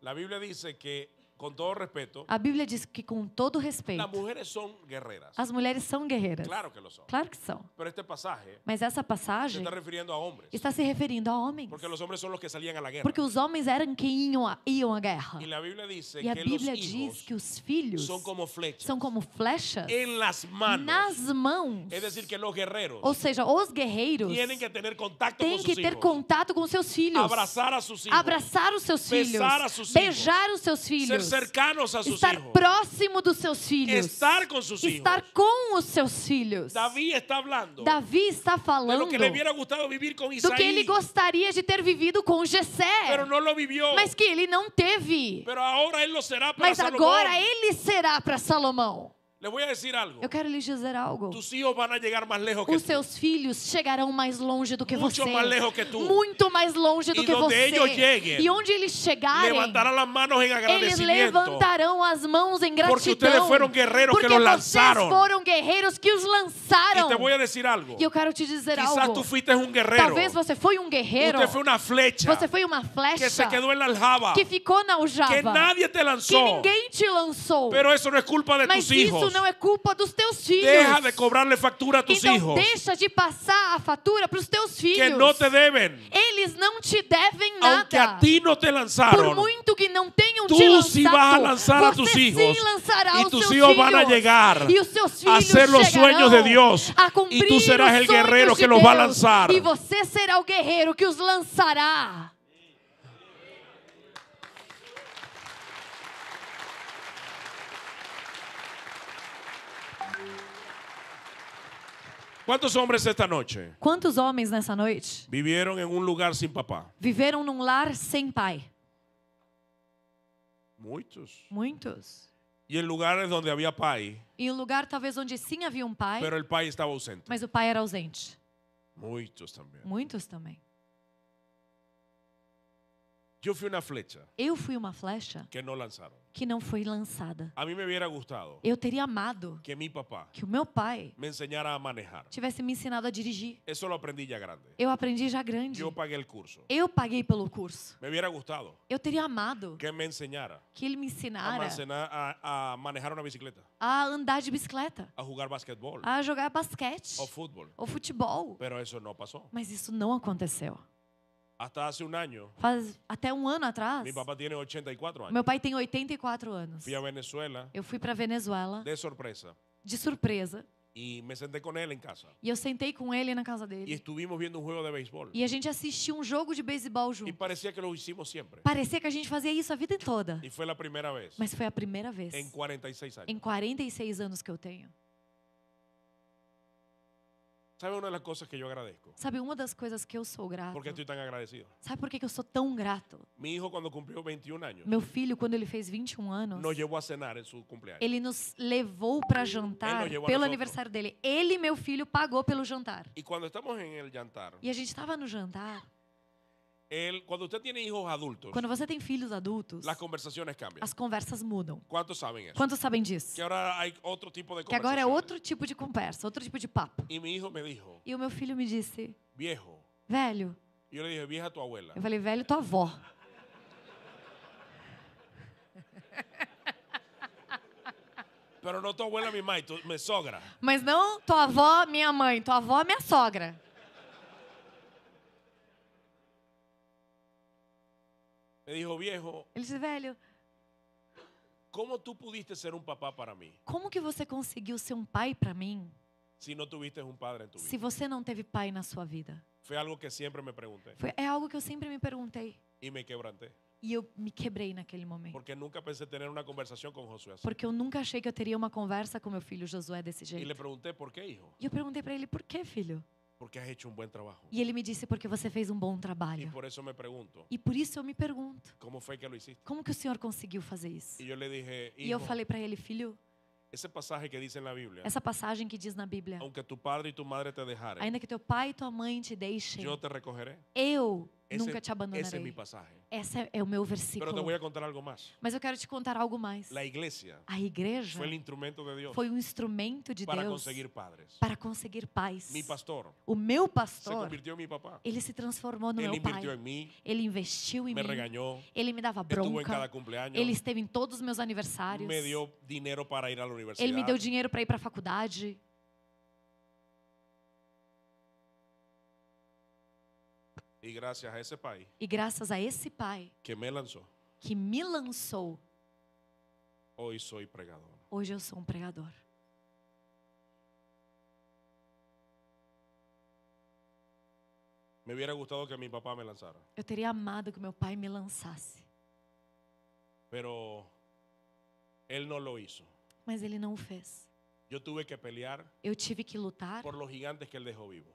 La Biblia dice que, con todo respeto, A Bíblia diz que, com todo respeito, las mujeres son guerreras. as mulheres são guerreiras. Claro que lo son. Claro que são. Pero este pasaje Mas essa se passagem está refiriendo a hombres. está se referindo a homens. Porque los hombres son los que salían a la guerra. Porque os homens eram quem iam à guerra. Y la Biblia dice E a que los Bíblia diz hijos que os filhos son como flechas são como flechas en las manos. nas mãos. Es decir, que los guerreros Ou seja, os guerreiros tienen que tener contacto têm con que sus ter hijos. contato com seus filhos. Abrazar a sus hijos. Abraçar os seus filhos. Besar a sus hijos. Beijar os seus filhos. Ser cercanos a sus estar hijos, próximo dos seus filhos, estar con sus estar hijos. com os seus filhos. David está hablando Davi está de falando lo que le hubiera gustado vivir con do que ele Isaí, gostaria de ter vivido com Jessé, pero no lo vivió. mas que ele não teve. Pero ahora él lo será para Mas Salomón. agora ele será para Salomão. Le voy a decir algo. Eu quero lhes dizer algo. Tus hijos van a llegar más lejos que Os tú. seus filhos chegarão mais longe do que Mucho você. más lejos que tú. Muito mais longe do Y que donde você. ellos lleguen, E onde eles chegarem, Levantarán las manos en eles agradecimiento. levantarão as mãos em gratidão. Porque ustedes fueron guerreros que porque los vocês lanzaron. foram guerreiros que os lançaram. Y te voy a decir algo. E eu quero te dizer Quizás algo. tú fuiste un guerrero. Talvez você foi um guerreiro. Usted fue una flecha Você foi uma flecha que se quedó en la aljaba. que ficou na aljava. Que nadie te Que lanzó. ninguém te lançou. Pero eso no es culpa de Mas tus hijos. isso não é culpa dos teus filhos. Deja de cobrarle factura a tus então hijos. deixa de passar a fatura para os teus filhos. Que no te deben. Eles não te devem Aunque nada. a ti no te Por lanzaron. muito que não tenham Tú te lançado, sí vas a lanzar a você tus sim hijos. lançará Y os tus seus hijos filhos. van a llegar E os seus a filhos hacer los chegarão sueños de Dios. a cumprir Y tú serás os el guerrero sonhos que de los va a Deus. lanzar. E você será o guerreiro que os lançará. ¿Cuántos hombres esta noche Quantos homens nessa noite vivieron en un lugar sin papá? viveram num lar sem pai? Muchos. Muitos. Y en lugares donde había pai, Em um lugar talvez onde sim havia um pai, pero el pai estaba ausente. mas o pai era ausente. Muchos también. Muitos também. Yo fui una flecha Eu fui uma flecha que no lanzaron. que não foi lançada. A mí me hubiera gustado Eu teria amado que mi papá que o meu pai me enseñara a manejar. tivesse me ensinado a dirigir. Eso lo aprendí ya grande. Eu aprendi já grande. Yo pagué el curso. Eu paguei pelo curso. Me hubiera gustado Eu teria amado que me enseñara que ele me ensinara a manejar una bicicleta, a andar de bicicleta, a jugar basquetbol a jogar basquete o fútbol. ou futebol. Pero eso no pasó. Mas isso não aconteceu. Hasta hace un año, Faz até um ano atrás, mi papá tiene 84 años. meu pai tem 84 anos. Fui a Venezuela Eu fui para Venezuela de sorpresa de surpresa y me senté con él en casa. e eu sentei com ele na casa Y dele. estuvimos viendo un juego de béisbol. E a gente assistiu um jogo de beisebol Y junto. parecía que lo hicimos siempre. Parecia que a gente fazia isso a vida toda. Y fue la primera vez Mas foi a primeira vez en 46 años. em 46 anos que eu tenho. ¿Sabe una de las cosas que yo agradezco? Sabe, uma das coisas que eu sou grato. ¿Por qué estoy tan agradecido? Sabe por que eu sou tão grato? Mi hijo cuando cumplió 21 años Meu filho, quando ele fez 21 anos, nos llevó a cenar en su cumpleaños. ele nos levou para Ele jantar nos llevou a pelo nós aniversário dele. Ele, meu filho, pagou pelo jantar. Y cuando estamos en el jantar, E a gente estava no jantar. cuando usted tiene hijos adultos, Quando você tem filhos adultos, las conversaciones cambian. as conversas mudam. ¿Cuántos saben eso? Quantos sabem disso? Que ahora hay otro tipo de Que agora é conversaciones. outro tipo de conversa, outro tipo de papo. Y mi hijo me dijo, E o meu filho me disse, viejo. velho, Y yo le dije, vieja tu abuela. eu falei, velho, tua avó. Pero no tu abuela, mi mamá, mi sogra. Mas não tua avó, minha mãe, tua avó, minha sogra. Me dijo, viejo, Ele disse, velho, ¿cómo tú pudiste ser un papá para mí como que você conseguiu ser um pai para mim si no tuviste un padre en tu se vida? você não teve pai na sua vida? Fue algo que siempre me pregunté É algo que eu sempre me perguntei. y me quebranté. E eu me quebrei naquele momento. Porque nunca pensé tener una conversación con Josué así. Porque eu nunca achei que eu teria uma conversa com meu filho Josué desse Y le jeito. pregunté, ¿por qué, hijo? E eu perguntei para ele, por que, filho? Porque has hecho un buen trabajo. E ele me disse, porque você fez um bom Y trabalho. por eso me pregunto, E por isso eu me pergunto, ¿cómo fue que lo hiciste? como que o senhor conseguiu fazer isso? Y yo le dije, E eu hijo, falei para ele, filho, ese pasaje que dice en la Biblia, essa passagem que diz na Bíblia, aunque tu padre y tu madre te dejaren, ainda que teu pai e tua mãe te deixem, yo te recogeré. eu Ese, nunca te ese es mi abandonarei. pasaje. Esse é o meu Pero te versículo. voy a contar algo más. Mas eu quero te contar algo mais. La iglesia A igreja fue el instrumento de Dios foi um instrumento de para Deus conseguir padres. para conseguir pais. Mi pastor O meu se pastor, convirtió en mi papá. ele se transformou no Él meu pai. invirtió en mí, Ele investiu em me mim. regañó, Ele me dava estuvo en cada bronca. cumpleaños, Ele esteve em todos os meus aniversários. me dio dinero para ir a la universidad. Ele me deu dinheiro para ir para a faculdade. Y gracias a ese país E graças a esse pai que me lanzó, que me lançou, hoy soy pregador. hoje eu sou um pregador. Me hubiera gustado que mi papá me lanzara, Eu teria amado que meu pai me lançasse. pero Él no lo hizo. Mas ele não o fez. Yo tuve que pelear Eu tive que lutar por los gigantes que él dejó vivos.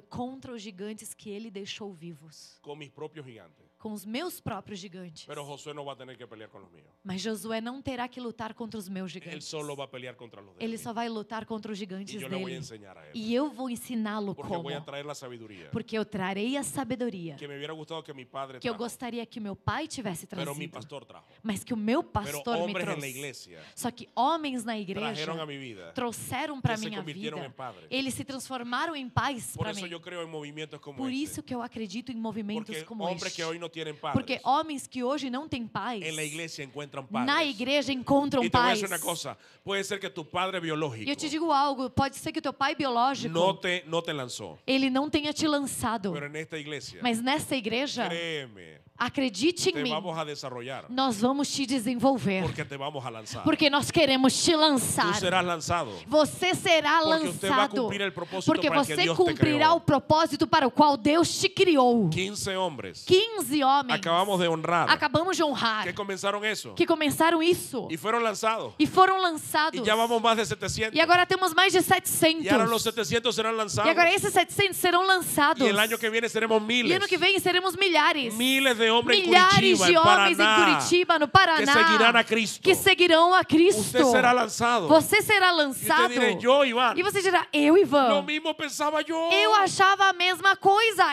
contra os gigantes que ele deixou vivos. Con mis propios gigantes. Com os meus próprios gigantes. Pero Josué no va a tener que pelear con los míos. Mas Josué não terá que lutar contra os meus Él gigantes. solo va a pelear contra los de Ele él. só vai lutar contra os Y gigantes yo le voy a dele. enseñar a él. E eu vou ensiná-lo Porque como. voy a traer la sabiduría Porque eu trarei a sabedoria que me hubiera gustado que mi padre que eu trajo. gostaria que meu pai tivesse Pero mi trazido. pastor trajo. Mas que o meu Pero pastor me hombres en la trouxe. iglesia Só que homens na igreja trajeron a mi vida. trouxeram para Que se minha convirtieron vida. en padres. Eles se transformaram em pais Por para eso mim. yo creo en movimientos como Por este. isso que eu acredito em movimentos Porque como hombres este. que hoy no tienen Porque padres homens que hoje não têm pais, en la iglesia encuentran padres. na igreja encontram Y te voy a pais. decir una cosa, puede ser que tu padre biológico E eu te digo algo, pode ser que o teu pai biológico, no te lanzó, ele não tenha te lançado. pero en esta iglesia, Mas nessa igreja, créeme, acredite em te mim, vamos a desarrollar nós vamos te desenvolver. porque te vamos a lanzar. Porque nós queremos te Tú lançar. serás lanzado Você será porque usted va a lançado. cumplir el propósito Porque para que você Dios te cumprirá creó. o propósito para o qual Deus te criou. 15 hombres 15 homens acabamos de honrar acabamos de honrar que comenzaron eso que começaram isso y fueron lanzados e foram lançados. y ya vamos más de 700 E agora temos mais de 700. y ahora los 700 serán E lanzados agora esses 700 serão lançados. y el año que viene seremos E miles, ano que vem seremos milhares. miles de hombres en Milhares Curitiba, de en homens em Paraná, Curitiba, no que Paraná, seguirán a Cristo. que seguirão a Cristo. Usted será lanzado. Você será Y lançado. usted dirá, yo, Iván, E você dirá, eu, lo Ivan. mismo pensaba yo. Eu achava a mesma coisa.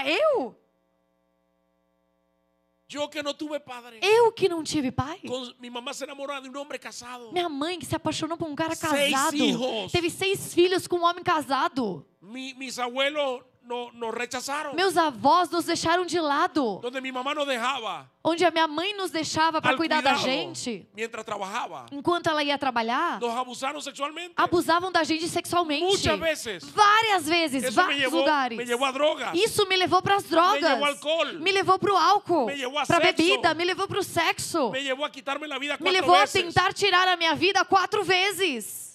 Yo que no tuve padre. Eu que não tive pai. Mi mamá se enamoró de un hombre casado. Minha mãe que se apaixonou por um cara 6 casado. hijos. Teve 6 filhos com um homem casado. Mis abuelos nos rechazaron. Meus avós nos deixaram de lado. Donde mi mamá nos dejaba Onde a minha mãe nos deixava para al cuidar da cuidado gente. mientras trabajaba. Enquanto ela ia trabalhar, Nos abusaron sexualmente. abusavam da gente sexualmente. Muchas veces. Várias vezes, Eso vários lugares. me llevó a drogas. Isso me levou para as drogas. Me llevó ao álcool. Me levou para o álcool. Me llevó a Para sexo. bebida. Me levou para o sexo. Me llevó a quitarme la vida Me 4 levou a veces. tentar tirar a minha vida 4 vezes.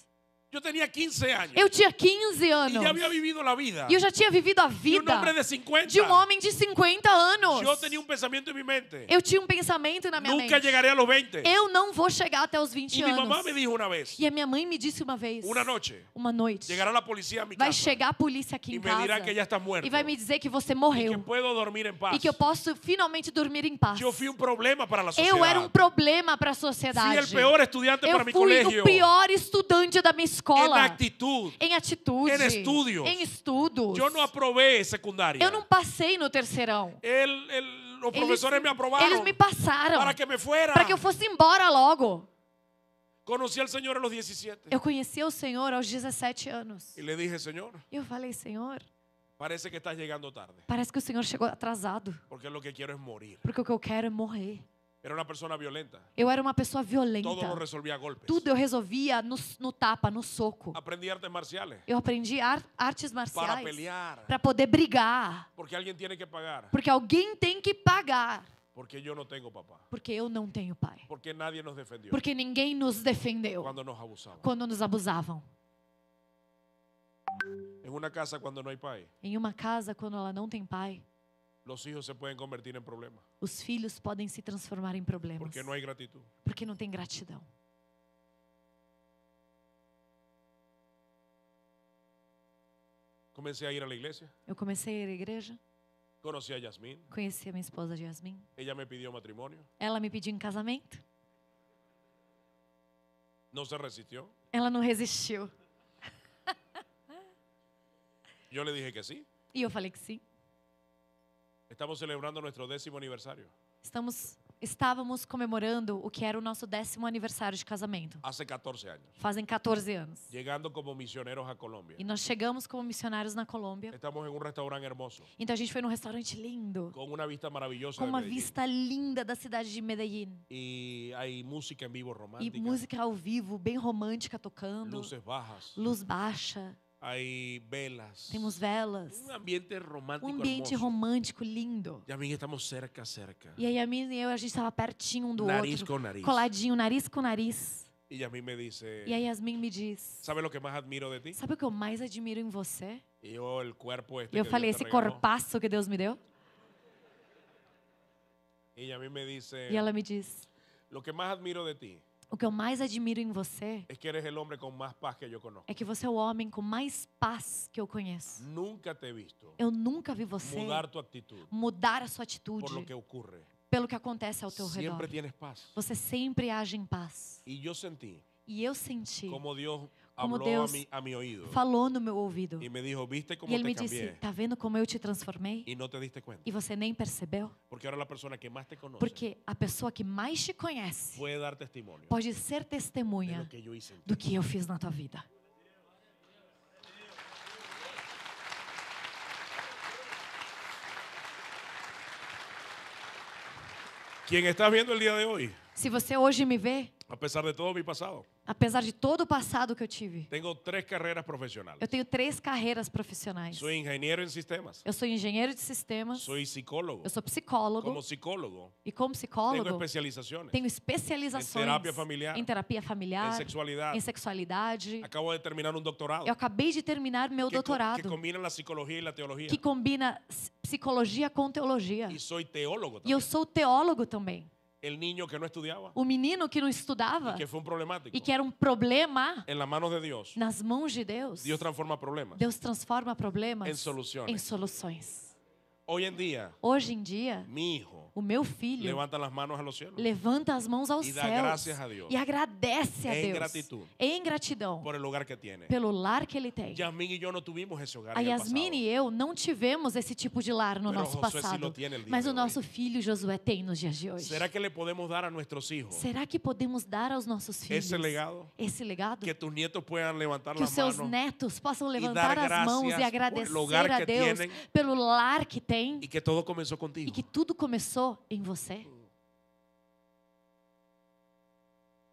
Yo tenía 15 años. Eu tinha 15 Y anos. ya había vivido la vida. E eu já tinha vivido a De un vida hombre de 50. de um homem de 50 anos. Yo tenía un pensamiento en mi mente. Eu tinha um pensamento na minha Nunca mente. llegaré a los 20. Eu não vou chegar até os 20 Y mi anos. mamá me dijo una vez, E a minha mãe me disse uma vez, una noche, uma noite, llegará la policía a mi vai casa chegar a polícia aqui y em me dirá casa que ya estás muerto e vai me dizer que você y que morreu puedo dormir en paz. e que eu posso finalmente dormir em paz. Yo fui un problema para la sociedad. Eu era um problema para a Fui sociedade. el peor estudiante Eu para mi fui colegio. o pior estudante da minha En escola. actitud. Em atitude. En estudios. Em estudos. Yo no aprobé secundaria. Eu não passei no terceirão. Los profesores me aprobaron Eles me passaram para que me fuera. para que eu fosse embora logo. Conocí al Señor a los 17. Eu conheci o Senhor aos 17 anos. Y le dije, Señor, E eu falei, Senhor, parece que estás llegando tarde. parece que o Senhor chegou atrasado. Porque lo que quiero es morir. Porque o que eu quero é morrer. Era una persona violenta. Eu era uma pessoa violenta. Todo lo resolvía a golpes. Tudo eu resolvia no tapa, no soco. Aprendí artes marciales. Eu aprendi artes Para marciais pelear. para poder brigar. Porque alguien tiene que pagar. Porque alguém tem que pagar. Porque yo no tengo papá. Porque eu não tenho pai. Porque nadie nos defendió. Porque ninguém nos defendeu Cuando nos abusaban. quando nos abusavam. En una casa cuando no hay pai, Em uma casa, quando ela não tem pai, los hijos se pueden convertir en problemas. os filhos podem se transformar em problemas. Porque no hay gratitud. Porque não tem gratidão. Comencé a ir a la iglesia. Eu comecei a ir à igreja, Conocí a Yasmín. conheci a minha esposa Yasmin. Ella me pidió matrimonio. Ela me pediu em casamento. No se resistió. Ela não resistiu. Yo le dije que sí. E eu falei que sim. Estamos celebrando nuestro 10º aniversario. Estávamos comemorando o que era o nosso 10º aniversário de casamento. Hace 14 años. Fazem 14 anos. Llegando como misioneros a Colombia. E nós chegamos como missionários na Colômbia. Estamos en un restaurante hermoso. Então a gente foi num restaurante lindo, Con una vista maravillosa com de uma Medellín. vista linda da cidade de Medellín. Y hay música en vivo E romántica. música ao vivo, bem romântica tocando. Luces bajas. Luz baixa. Hay velas. Temos velas. Un ambiente romántico Um ambiente hermoso. romântico lindo. Ya bien estamos cerca. E aí a mim e eu, a gente estava pertinho um do Nariz outro. con nariz. Coladinho, nariz com nariz. Y Yasmín me dice, E aí Yasmin me diz, ¿sabe lo que más admiro de ti? sabe o que eu mais admiro em você? Y yo, el cuerpo este E eu que falei, Dios te esse regaló. corpaço que Deus me deu. Y Yasmín me dice, E ela me diz, lo que más admiro de ti O que eu mais admiro em você es que eres el hombre con más paz que yo conozco. é que você é o homem com mais paz que eu conheço. Nunca te he visto Eu nunca vi você mudar tu actitud mudar a sua por atitude lo que ocurre. pelo que acontece ao teu Siempre redor. tienes paz. Você sempre age em paz. Y yo sentí E eu senti como Dios como habló Deus a mi oído falou no meu ouvido. y me dijo, ¿viste E cómo ele te me disse, cambié? tá vendo como eu te transformei? Y no te diste cuenta. E você nem percebeu? Porque ahora la persona que más te conoce Porque a pessoa que mais te conhece puede dar testimonio pode ser de testemunha lo que yo hice en ti. do que eu fiz na tua vida. Quien estás viendo el día de hoy, Se você hoje me vê, a pesar de todo mi pasado, apesar de todo o passado que eu tive, tengo 3 carreras profesionales. eu tenho 3 carreiras profissionais. Soy ingeniero en sistemas, Eu sou engenheiro de sistemas, soy psicólogo. eu sou psicólogo Como psicólogo, e como tengo psicólogo especializaciones tenho especializações em terapia familiar, em terapia familiar, en sexualidad. em sexualidade. Acabo de terminar un doctorado Eu acabei de terminar meu que doutorado, combina la psicología y la teología. que combina psicologia com teologia. Y soy teólogo E eu también. sou teólogo também. El niño que no estudiaba O menino que não estudava y que fue un problemático, e que era um problema, en las manos de Dios, nas mãos de Deus, Dios transforma problemas Deus transforma problemas en soluciones. em soluções. Hoy en día, Hoje em dia, mi hijo o meu filho levanta las manos a los cielos levanta as mãos aos y da céus gracias a Dios e agradece a en Deus gratitud em gratidão por el hogar que tiene. pelo lar que ele tem. Yasmín y yo no tuvimos ese hogar A en el Yasmin pasado. e eu não tivemos esse tipo de lar no Pero nosso Josué sí passado, lo tiene el día mas de o hoy. nosso filho Josué tem nos dias de hoje. ¿Será que le podemos dar a nuestros hijos Será que podemos dar aos nossos filhos ese legado? esse legado? Que tus nietos puedan levantar Que os las seus manos netos possam dar levantar as mãos gracias e agradecer por el hogar a que Deus tienen pelo lar que tem y que todo comenzó e contigo. que tudo começou em você.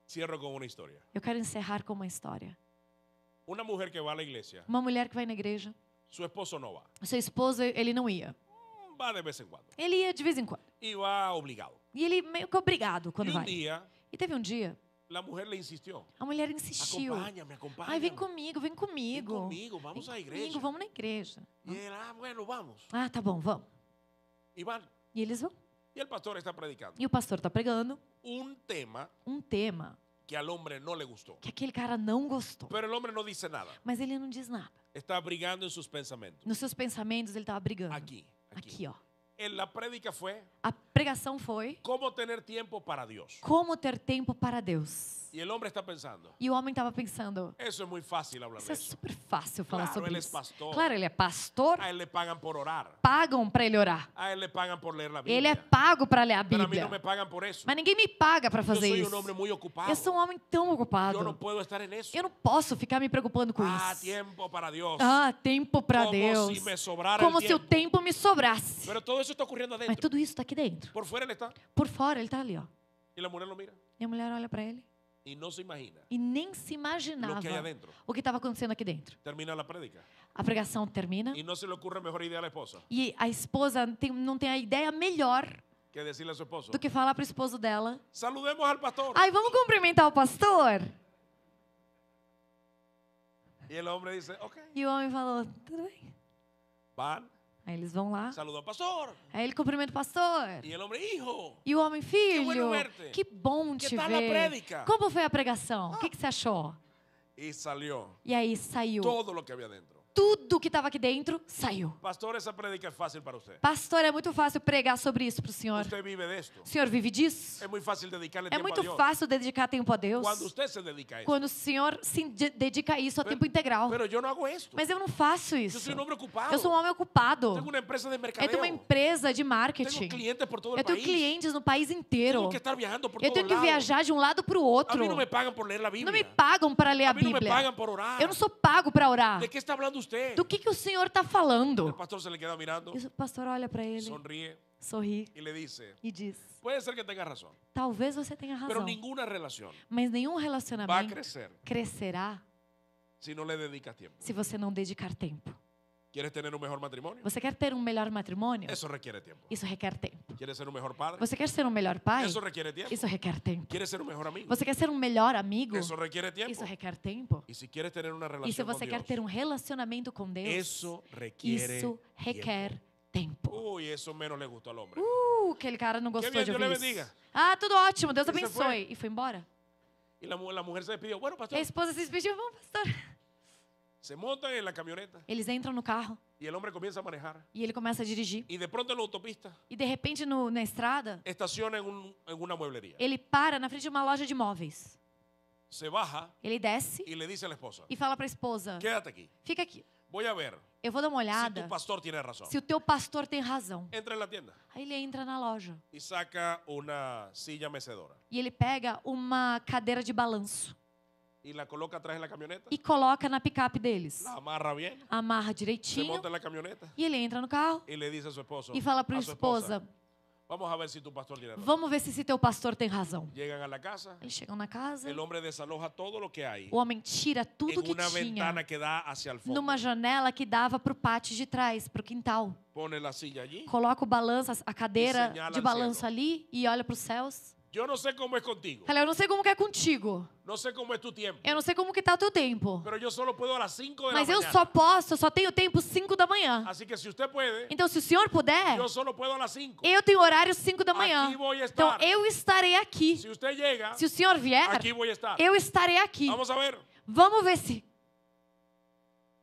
Cierro con una historia. Eu quero encerrar com uma história. Una mujer que va a la iglesia, Uma mulher que vai na igreja, su esposo no va. o seu esposo, ele não ia. Va de vez en cuando. Ele ia de vez em quando. Y va obligado. E ele meio que obrigado quando Y un vai. día, E teve um dia, la mujer le insistió. a mulher insistiu. Acompáñame, acompáñame. Ai, vem comigo, vem Ven comigo. conmigo, vamos a la Vem iglesia. comigo, vamos na igreja. Y él, bueno, vamos. Ah, tá bom, vamos. Y van. E eles vão. Y el pastor está predicando E o pastor tá pregando un tema um tema que al hombre no le gustó. que aquele cara não gostou. Pero el hombre no dice nada. Mas ele não diz nada. Está brigando en sus pensamientos. Nos seus pensamentos, ele estava brigando. Aquí. Aqui, ó. En la prédica fue A pregação foi cómo tener tiempo para Dios. como ter tempo para Deus. Y el hombre está pensando, E o homem estava pensando, eso es muy fácil hablar isso de é eso. super fácil falar Claro, sobre ele é isso. pastor. Claro, ele é pastor. A él le pagan por orar. Pagam para ele orar. A él le pagan por leer la Biblia. Ele é pago para ler a Pero a mí Bíblia. no me pagan por eso. Mas ninguém me paga para Yo fazer soy isso. un hombre muy ocupado. Eu sou um homem tão Yo no ocupado. puedo estar en eso. Eu não posso ficar me preocupando com Ah, isso. tiempo para Dios. Ah, tempo para Como Deus. si me sobrara Como el se o tiempo. tempo me sobrasse. Pero todo eso está ocurriendo Mas adentro. tudo isso está aqui dentro. Por fuera él está. Por fora, ele está ali, ó. Y la mujer lo mira. E a mulher olha para ele Y no se imagina e nem se imaginava lo que hay adentro. o que estava acontecendo aqui dentro. Termina la prédica. A pregação termina Y no se le ocurre mejor idea a la esposa e a esposa não tem a ideia melhor que decirle a su esposo. do que falar para o esposo dela: Saludemos al pastor. ai, vamos cumprimentar o pastor? Y el hombre dice, ok. E o homem falou: tudo bem. Van, Aí eles vão lá, saluda al pastor. aí ele cumprimenta o pastor. Y el hombre, hijo, E o homem: bueno filho, verte. que bom Que te tal a ver. prédica? Como foi a pregação? O que você achou? y salió E aí saiu. todo lo que había dentro. Tudo que estava aqui dentro saiu. Pastor, esa prédica es fácil para usted. Pastor, é muito fácil pregar sobre isso para o senhor. Usted vive de esto. O senhor vive disso? Es muy fácil dedicarle É tiempo a muito Dios. fácil dedicar tempo a Deus Cuando usted se dedica a eso. quando o senhor se dedica a isso a tempo integral. Pero yo no hago esto. Mas eu não faço Yo isso. soy un hombre ocupado. Eu sou um homem ocupado. Tengo una empresa de Eu mercadeo. tenho uma empresa de Tengo marketing. clientes por todo el Eu tenho país. clientes no país inteiro. Tengo que estar viajando por Eu todos tenho que lados. viajar de um lado para o outro. A mí no me pagan por leer la Biblia. Não me pagam para ler a A mí no me Bíblia. pagan por orar. Eu não sou pago para orar. ¿De qué está hablando usted? Do que o senhor está El falando? pastor se le queda mirando, E o pastor olha para ele, sonríe sorri y le dice, e diz: puede ser que tenga razón, talvez você tenha pero razão, ninguna relación mas nenhum va a relacionamento crecer crescerá si no le dedicas tiempo. se você não dedicar tempo. ¿Quieres tener un mejor matrimonio? Você quer ter um melhor matrimônio? Eso requiere tiempo. Isso requer tempo. ¿Quieres ser un mejor padre? Você quer ser um melhor pai? Eso requiere tiempo. Isso requer tempo. ¿Quieres ser un mejor amigo? Você quer ser um melhor amigo? Eso requiere tiempo. Isso requer tempo. Y si quieres tener una E se relación con você quer ter Dios, um relacionamento com Deus, eso requiere isso requer tempo. Uy, eso menos le gustó al hombre. Aquele cara não gostou bien, de Dios le ouvir bendiga. isso. Ah, tudo ótimo, Deus E você abençoe. E foi embora. Y la mujer se despidió. Bueno, E pastor. a esposa se despediu, vamos, pastor. Se montan en la camioneta Eles entram no carro y el hombre comienza a manejar. e ele começa a dirigir. Y de pronto en la autopista E de repente na estrada, estaciona en una mueblería. ele para na frente de uma loja de móveis. Se baja Ele desce y le dice a la esposa, e fala para a esposa: quédate aquí. fica aqui, Voy a ver eu vou dar uma si olhada tu pastor tiene razón. se o teu pastor tem razão. Entra en la tienda Aí ele entra na loja y saca una silla mecedora e ele pega uma cadeira de balanço y la coloca atrás en la camioneta, e coloca na picape deles. la amarra bien, Amarra se direitinho monta en la camioneta e ele entra no carro y le dice a su esposo, e fala para a a su esposa, esposa: vamos a ver si tu pastor tiene razón. vamos ver se esse teu pastor tem razão. Llegan a la casa, Eles chegam na casa, el hombre desaloja todo lo que hay o homem tira tudo en que una tinha ventana que da hacia el fondo. numa janela que dava para o pátio de trás, para o quintal. Pone la silla allí. Coloca o balanço, a cadeira señala de al balanço cielo. ali e olha para os céus. Yo no sé cómo es contigo, Fala: eu não sei como que é contigo. no sé cómo es tu tiempo, Eu não sei como que tá o teu tempo. pero yo solo puedo a las 5 de Mas la eu mañana. só posso, eu só tenho tempo 5 da manhã. Así que si usted puede, Então, se o senhor puder, yo solo puedo a las 5. eu tenho horário 5 da manhã. Aqui vou estar. Então, eu estarei aqui. Si usted llega, Se o senhor vier, aquí voy a estar. eu estarei aqui. Vamos a ver. Vamos ver se...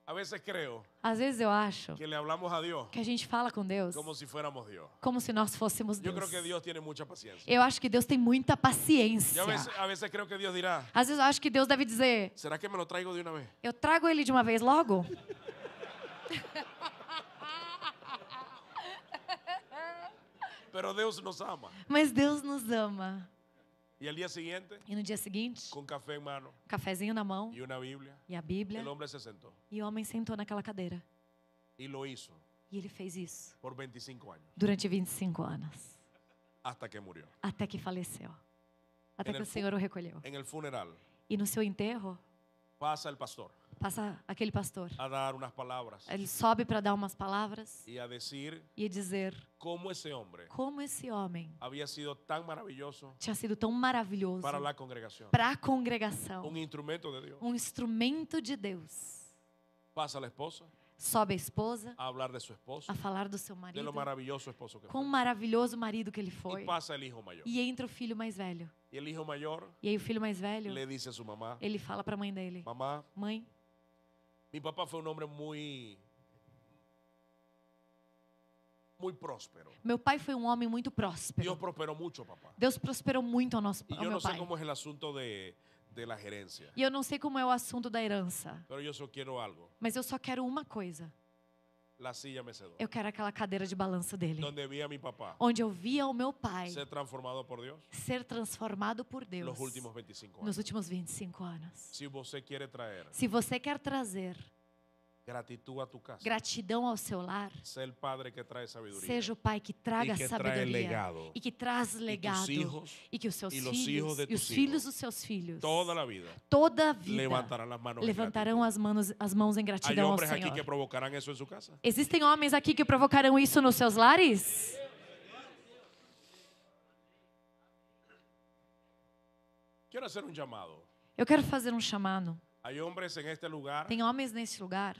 A veces creo Às vezes eu acho que le hablamos a Dios que a gente fala com Deus como si fuéramos Dios. como se nós fôssemos Yo Deus. creo que Dios tiene mucha paciencia. Eu acho que Deus tem muita paciência. Yo a veces creo que Dios dirá, Às vezes eu acho que Deus deve dizer: ¿será que me lo traigo de una vez? eu trago ele de uma vez logo? Pero Dios nos ama. Mas Deus nos ama. Y al día siguiente, E no dia seguinte, con café en mano um cafezinho na mão y una Biblia, e a Bíblia, el hombre se sentó e o homem sentou naquela cadeira. y lo hizo E ele fez isso por 25 años, durante 25 anos, hasta que murió. até que faleceu. Até En que el o Senhor o recolheu. En el funeral E no seu enterro, pasa el pastor passa aquele pastor. a dar unas palabras Ele sobe para dar umas palavras y a decir e dizer cómo ese hombre como esse homem había sido tan maravilloso tinha sido tão maravilhoso para la congregación. para a congregação, Un instrumento de Dios. instrumento de Deus. Pasa la esposa Sobe a esposa a hablar de su esposo, a falar do seu de marido, lo maravilloso esposo que quão fue. maravilhoso marido que ele foi. Y pasa el hijo mayor. E entra o filho mais velho. Y el hijo mayor E aí o filho mais velho, le dice a su mamá, ele fala para a mãe dele: mamá, mãe, mi papá fue un hombre muy próspero. meu pai foi um homem muito Dios próspero. prosperó mucho, papá. Deus prosperou muito ao Y ao yo meu no sé pai. cómo es el asunto de la gerencia, E eu não sei como é o assunto da herança, pero yo solo quiero algo, mas eu só quero uma coisa. la silla mecedora, Eu quero aquela cadeira de balanço dele, donde vi a mi papá onde eu via o meu pai ser transformado por Dios ser transformado por Deus los últimos 25 años. nos últimos 25 anos. Si você quiere traer Se você quer trazer gratitud a tu casa, gratidão ao seu lar, sé el padre que trae sabiduría seja o pai que traga y que trae sabedoria legado. e que traz legado hijos e que os seus y los filhos hijos de e os tus filhos hijos dos seus filhos Toda la vida toda a vida levantarán las manos en levantarão gratitud. as mãos em Hay gratidão ao hombres aquí que Senhor. provocarán eso en su casa. Existem homens aqui que provocarão isso nos seus lares? Quiero hacer un llamado. Eu quero fazer um chamado. Hay hombres en este lugar Tem homens neste lugar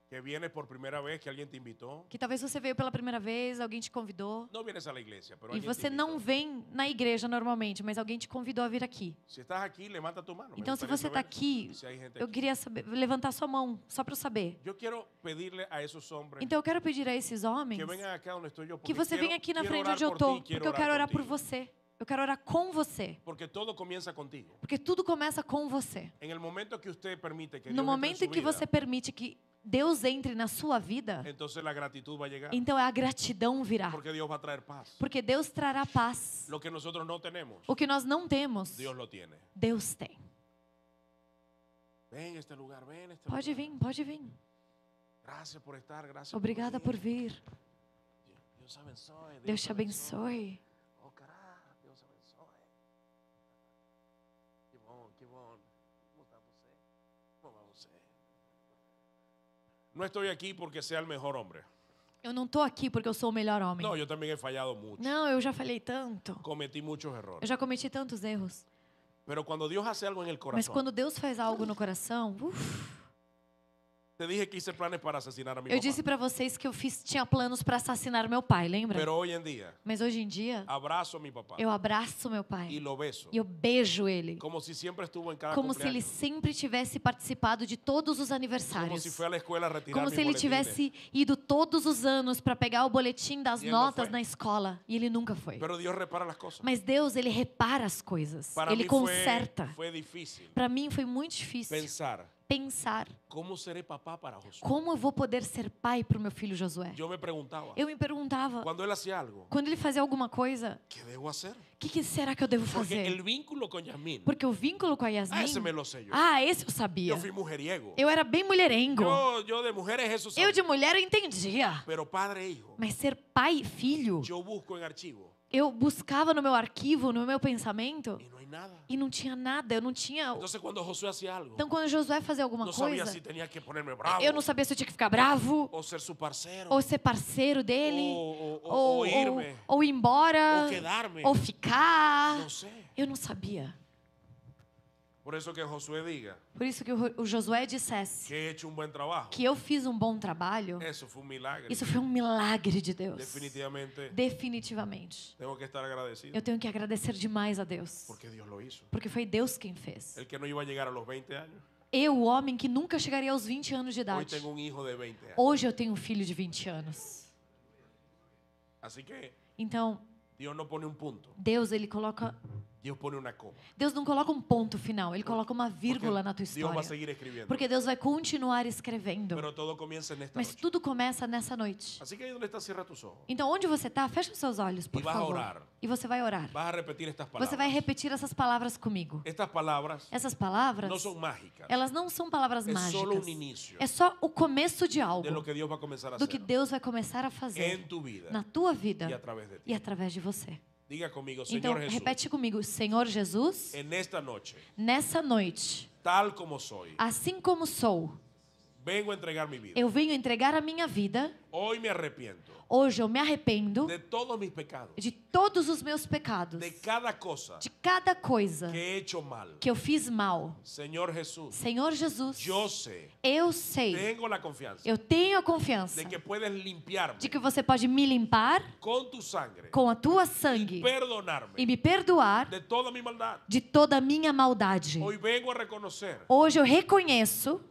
que vienes por primera vez, que alguien te invitó. que talvez você veio pela primeira vez, alguém te convidou. No vienes a la iglesia, pero E alguien te você não invitó. vem na igreja normalmente, mas alguém te convidou a vir aqui. Si estás aquí, levanta tu mano. Me Então, se gustaría você está saber aqui, si hay gente eu aquí. queria saber, levantar sua mão, só para eu saber. Yo quiero pedirle a esos hombres Então, eu quero pedir a esses homens que vengan acá donde estoy yo, que porque você quiero- venha aqui na quiero frente orar onde eu por tô, ti, porque eu quero orar por contigo. você. Eu quero orar com você, Porque todo comienza contigo. porque tudo começa com você. En el momento que usted permite que No Dios entre en momento su em que vida, você permite que Deus entre na sua vida, entonces la gratitud va a llegar. então a gratidão virá. Porque Dios va a traer paz. Porque Deus trará paz. Lo que nosotros no tenemos, O que nós não temos, Dios lo tiene. Deus tem. Ven a este lugar, ven a este Pode lugar. vir, pode vir. Gracias por estar, gracias Obrigada por venir. vir. Dios abençoe. Deus te abençoe. Oh, caraca, Deus abençoe. Que bom, que bom. ¿Cómo está você? ¿Cómo va você? No estoy aquí porque sea el mejor hombre. Eu não tô aqui porque eu sou o melhor homem. No, yo también he fallado mucho. Não, eu já falei tanto. Cometí muchos Eu errores. já cometi tantos erros. Pero cuando Dios hace algo en el Mas corazón, quando Deus faz algo no coração, Te dije que hice planes para asesinar a mi Eu papá. disse para vocês que tinha planos para assassinar meu pai, lembra? Pero hoy en día Mas hoje em dia, abrazo a mi papá eu abraço meu y pai lo beso e eu beijo ele, como si siempre estuvo en cada como se ele cumpleaños. sempre tivesse participado de todos os Como aniversários. si fue a la escuela a retirar Como mis se ele boletines. tivesse ido todos os anos para pegar o boletim das E ele não notas foi. na escola. E ele nunca foi. Pero Dios repara las cosas. Mas Deus, ele repara as coisas. Para Ele mí conserta. fue difícil Para mim foi muito difícil pensar pensar cómo seré papá para Josué. como eu vou poder ser pai para o meu filho Josué. Yo me preguntaba, Eu me perguntava, cuando él hacía algo, quando ele fazia alguma coisa, ¿qué debo hacer? o que será que eu devo Porque el fazer? vínculo con Yasmín, Porque o vínculo com a ese me Yasmin, lo sé yo. esse eu sabia. Yo fui mujeriego. Eu era bem mulherengo. Yo de mujeres eso Eu sabía. de mulher eu entendia. Pero padre e hijo, Mas ser pai e filho, yo busco en archivo eu buscava no meu arquivo, no meu pensamento, y no hay nada. e não tinha nada, eu não tinha. Entonces cuando Josué hacía algo, Então, quando Josué fazia alguma no sabía coisa, si tenía que ponerme bravo eu não sabia se eu tinha que ficar bravo, o ser su parcero ou ser parceiro dele, o irme ou ir embora, o quedarme. ou ficar. No sé. Eu não sabia. Por eso que Josué diga Por isso que o Josué dissesse que he hecho un buen trabajo. que eu fiz um bom trabalho, Eso fue un milagro. isso foi um milagre de Deus. Definitivamente Definitivamente. tengo que estar agradecido Eu tenho que agradecer demais a Deus, porque Dios lo hizo. porque foi Deus quem fez. El que no iba a llegar a los 20 años. Eu, o homem que nunca chegaria aos 20 anos de Hoy idade. tengo un hijo de 20 años. Hoje eu tenho um filho de 20 anos. Así que Então, Dios no pone un punto. Deus, ele coloca. Dios pone una coma. Deus não coloca um ponto final, ele coloca uma vírgula na tua Dios va a história. seguir escribiendo. Porque Deus vai continuar escrevendo. Pero todo comienza en esta Mas noche. tudo começa nessa noite. Así que ahí donde estás, cierra tus ojos. Então, onde você está, fecha os seus olhos, por E vas a favor. orar. E você vai orar. Vas a repetir estas palabras. Você vai repetir essas palavras comigo. Estas palabras Essas palavras, no son mágicas. elas não são palavras Es solo mágicas. un inicio É só o começo de de algo, lo que Dios va a comenzar a do que hacer Deus vai começar a fazer en tu vida na tua vida y a través de ti. e através de você. Diga conmigo, Então, Señor Jesús, repete comigo, Senhor Jesus, en esta noche, nessa noite, tal como soy, assim como sou, vengo a entregar mi vida. eu venho entregar a minha vida. Hoy me arrepiento Hoje eu me arrependo de todos mis pecados, de todos os meus pecados, de cada cosa de cada coisa que he hecho mal. que eu fiz mal. Señor Jesús, Senhor Jesus, yo sé, eu sei, tengo la confianza eu tenho a confiança de que puedes limpiarme de que você pode me limpar con tu sangre com a tua y sangue perdonarme e me perdoar de toda mi maldad. de toda a minha maldade. Hoy vengo a reconocer Hoje eu reconheço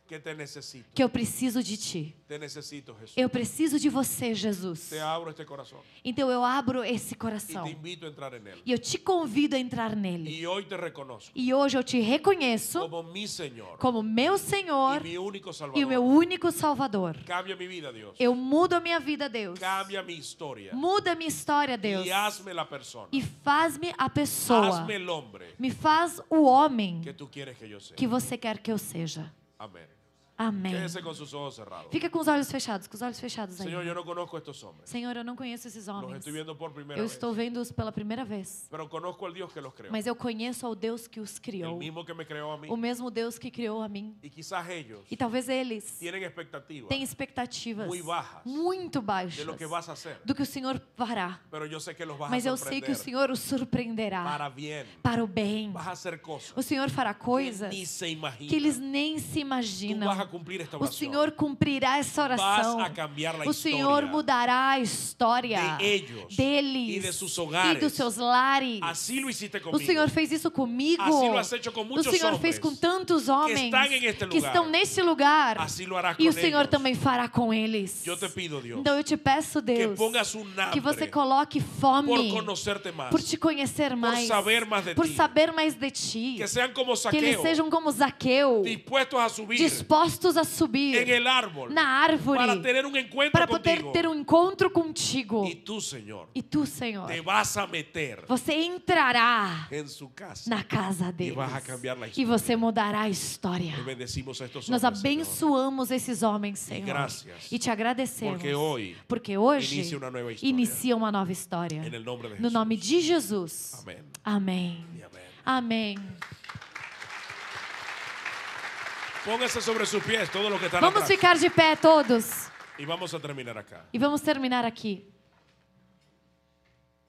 que te necesito. que eu preciso de ti. Te necesito, Jesús. Eu preciso de você, Jesus. Te abro este corazón Então eu abro esse y coração te invito a entrar en él. e eu te convido a entrar nele. Y hoy te reconozco E hoje eu te reconheço como mi Señor como meu y Senhor mi único e o Salvador. meu único Salvador. Cambia mi vida, Dios. Eu mudo a minha vida, Deus. Cambia mi historia. Muda a minha história, Deus. Y hazme la persona. E faz-me a pessoa. Hazme el hombre Me faz o homem que tú quieres que yo sea. que você quer que eu seja. Amén. Amém. Quédese con sus ojos cerrados. Fica com os olhos fechados aí. Señor, yo no conozco a estos hombres. Senhor, eu não conheço esses Los homens. estoy viendo por primera Eu vez. estou vendo-os pela primeira vez. Pero conozco al Dios que los creó. Mas eu conheço ao Deus que os El criou. mismo que me creó a mí. O mesmo Deus que criou a mim. Y quizás ellos E talvez eles tienen expectativas têm expectativas muy bajas muito de baixas lo que vas a hacer. do que o Senhor fará. Pero yo sé que los vas Mas a eu sei que o sorprender Senhor os surpreenderá para bien. para o bem. Vas a hacer cosas O Senhor fará que coisas ni se imaginan. que eles nem se Tú imaginam. vas a cumplir esta O oración. Senhor cumprirá essa oração. Vas a cambiar la O Senhor historia mudará a história de ellos deles y de sus hogares. e dos seus lares. Así lo hiciste O conmigo. Senhor fez isso comigo. Así lo has hecho con O muchos Senhor fez hombres com tantos homens están en este que lugar. estão neste lugar. Así lo harás E con o Senhor ellos. também fará com eles. Yo te pido, Dios, Então eu te peço, que Deus, pongas un que você hambre coloque por fome conocerte más. por te conhecer mais, saber más de por ti. saber mais de ti. Que sean como Que eles Saqueo, sejam como Zaqueu, dispuestos a subir dispostos a subir en el árbol na árvore para tener un encuentro para poder contigo. ter um encontro contigo. Y tú, Señor, E tu, Senhor, te vas a meter você entrará en su casa na casa deles vas a cambiar la e historia. você mudará a história. y bendecimos a estos Nós hombres, Señor. abençoamos esses homens, Senhor, gracias, e te agradecemos, porque hoy hoje inicia una nueva historia. inicia uma nova história. En el nombre de No Jesús. nome de Jesus. Amén. Amém. Y amén. Amém. Póngase sobre sus pies todo lo que está Vamos atrás. ficar de pé todos Y vamos a terminar acá. e vamos terminar aqui.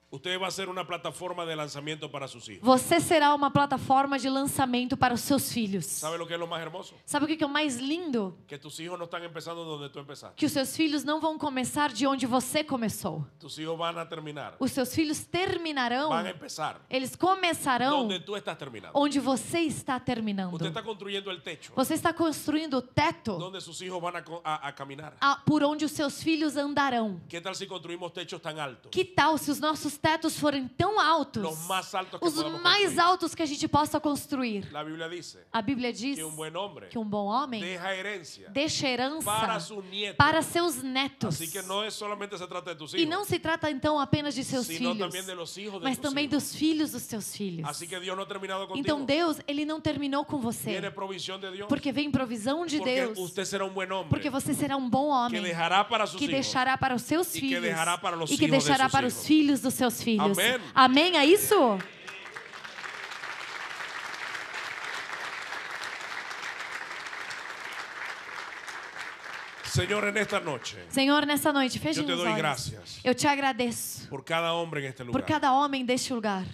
Usted va a ser una plataforma de lanzamiento para sus hijos. Você será uma plataforma de lançamento para os seus filhos. ¿Sabe lo que es lo más hermoso? Sabe o que é o mais lindo? Que tus hijos no están empezando donde tú empezaste. Que os seus filhos não vão começar de onde você começou. Tus hijos van a terminar. Os seus filhos terminarão, Van a empezar eles começarão donde tú estás terminando. onde você está terminando. Usted está construyendo el techo Você está construindo o teto donde sus hijos van a caminar. por onde os seus filhos andarão. ¿Qué tal si construimos techos tan altos? Que tal se os nossos tetos forem tão altos? Los más altos que Os podamos mais construir. altos que a gente possa construir. La Biblia dice A Bíblia diz que un buen hombre que um bom homem deja herencia deixa herança para sus nietos. para seus netos. Así que no es solamente se trata de tus E hijos, não se trata então apenas de seus sino filhos, también de los hijos de mas tus também hijos. dos filhos dos seus filhos. Así que Dios no ha terminado contigo. Então Deus, ele não terminou com você, Viene provisión de Dios. porque vem provisão de Porque Deus, usted será un buen hombre porque você será um bom que homem dejará para sus que hijos. deixará para os seus E que filhos deixará para os e que hijos de deixará seus para os hijos. filhos dos seus filhos. Amém? Amém, é isso? Señor, en esta noche, Senhor, nessa noite, feche yo te os doy olhos. gracias Eu te agradeço por cada hombre en este por lugar. cada homem deste lugar.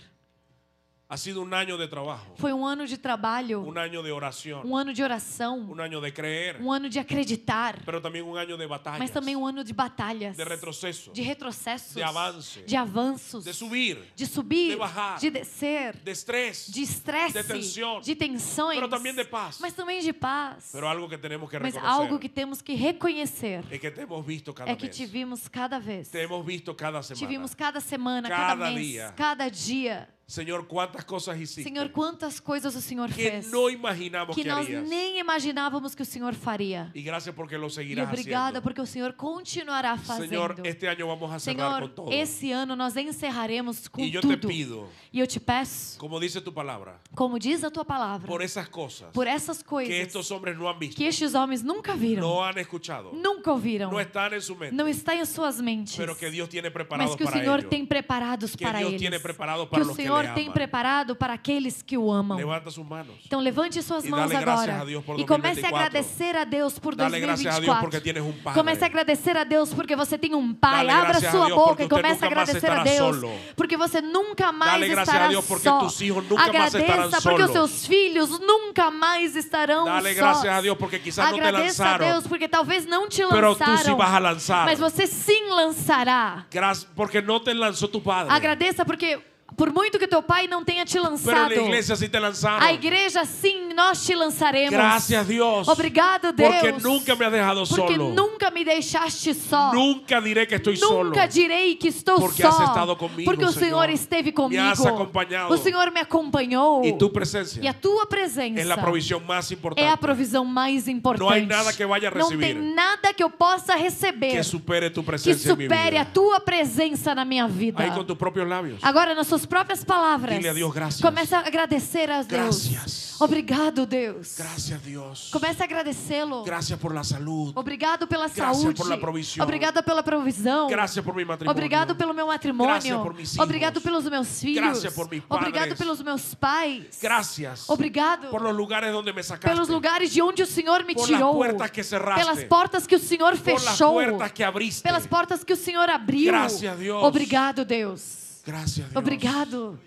Ha sido un año de trabajo, Foi um ano de trabalho, un año de oración, um ano de oração, un año de creer, um ano de acreditar, pero también un año de batallas, mas também um ano de batalhas, de retroceso, de retrocessos, de avance, de avanços, de subir, de subir, de bajar, de descer, de estrés, de estresse, de tensão, de tensões, pero también de paz. mas também de paz. Pero algo que tenemos que Mas reconocer algo que temos que reconhecer es que te hemos visto cada é que vez, te vimos cada vez, te hemos visto cada te semana. vimos cada semana, Cada cada mês, dia. cada dia. Señor, cuántas cosas hiciste Senhor, quantas coisas o Senhor que fez no imaginamos que que nós harías. nem imaginávamos que o Senhor faria. Y gracias porque lo E seguirás obrigada haciendo. porque o Senhor continuará fazendo. Señor, este año vamos a cerrar Senhor, con todo. esse ano nós encerraremos com Y yo te tudo. pido, E eu te peço, como dice tu palabra, como diz a tua palavra, por esas cosas por essas coisas que estos hombres no han visto, que estes homens nunca viram, no han escuchado, nunca ouviram, no están en su mente, não está em suas mentes, pero que Dios tiene mas preparados que o para Senhor ellos. tem preparados Que para Dios eles, tiene preparado que para o los que Senhor le tem aman. preparado para aqueles que o amam. Levanta sus manos. Então levante suas E mãos dale gracias agora a Deus por e comece a 2024. agradecer a Deus por Dale gracias a Dios porque 2024. tienes un Padre. Comece a agradecer a Deus porque você tem um Pai. Dale Abra gracias a sua Dios boca porque e usted comece a nunca más agradecer a estará Deus solo. porque você nunca mais Dale gracias estará a Dios porque só. tus hijos nunca más estarán Agradeça porque os solos. seus filhos nunca mais estarão Dale sós. gracias a Dios porque quizás no te Agradeça a lanzaron, Deus porque talvez não te pero tú sí lançaram, vas a lanzar. mas você sim lançará. Gracias porque no te lanzó tu Padre, Agradeça porque por muito que teu pai não tenha te pero en lançado, la iglesia sí te lanzaron. a igreja sim nós te lançaremos. Gracias Dios, Obrigado, Deus. porque nunca me has dejado Porque solo. nunca me deixaste só. Nunca diré que estoy solo. Nunca direi que estou Porque só. has estado comigo, porque o Senhor Senhor. esteve comigo. Me has acompañado. O Senhor me acompanhou. Y tu presencia E a tua presença es la provisión más importante é a provisão mais importante. Não há nada que vaya a Não receber tem nada que eu possa receber que supere tu que presencia en mi supere a vida. tua presença na minha vida. Ahí con tus propios labios. Agora, nas suas próprias palavras, Dile a Deus gracias. comece a agradecer a Deus. Gracias. Obrigado, Deus. Gracias Dios. Comece a agradecê-lo. Gracias por la salud. Obrigado pela Gracias saúde. por la provisión. Obrigada pela provisão. Gracias por mi matrimonio. Obrigado pelo meu matrimônio. Gracias por mis hijos. Obrigado pelos meus filhos. Gracias por mis padres. Obrigado pelos meus pais. Gracias Obrigado por los lugares donde me sacaste. pelos lugares de onde o Senhor me Por las tirou. puertas que cerraste. Pelas portas que o Senhor por las fechou. puertas que abriste. Pelas portas que o Senhor abriu. Gracias, Deus. Obrigado, Deus. Gracias Dios. Obrigado.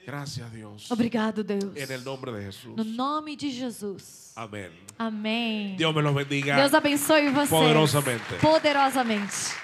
Gracias Dios. Obrigado, Deus. En el nombre de Jesús. No nome de Jesus. Amén. Amém. Dios me los bendiga Deus abençoe você poderosamente. poderosamente.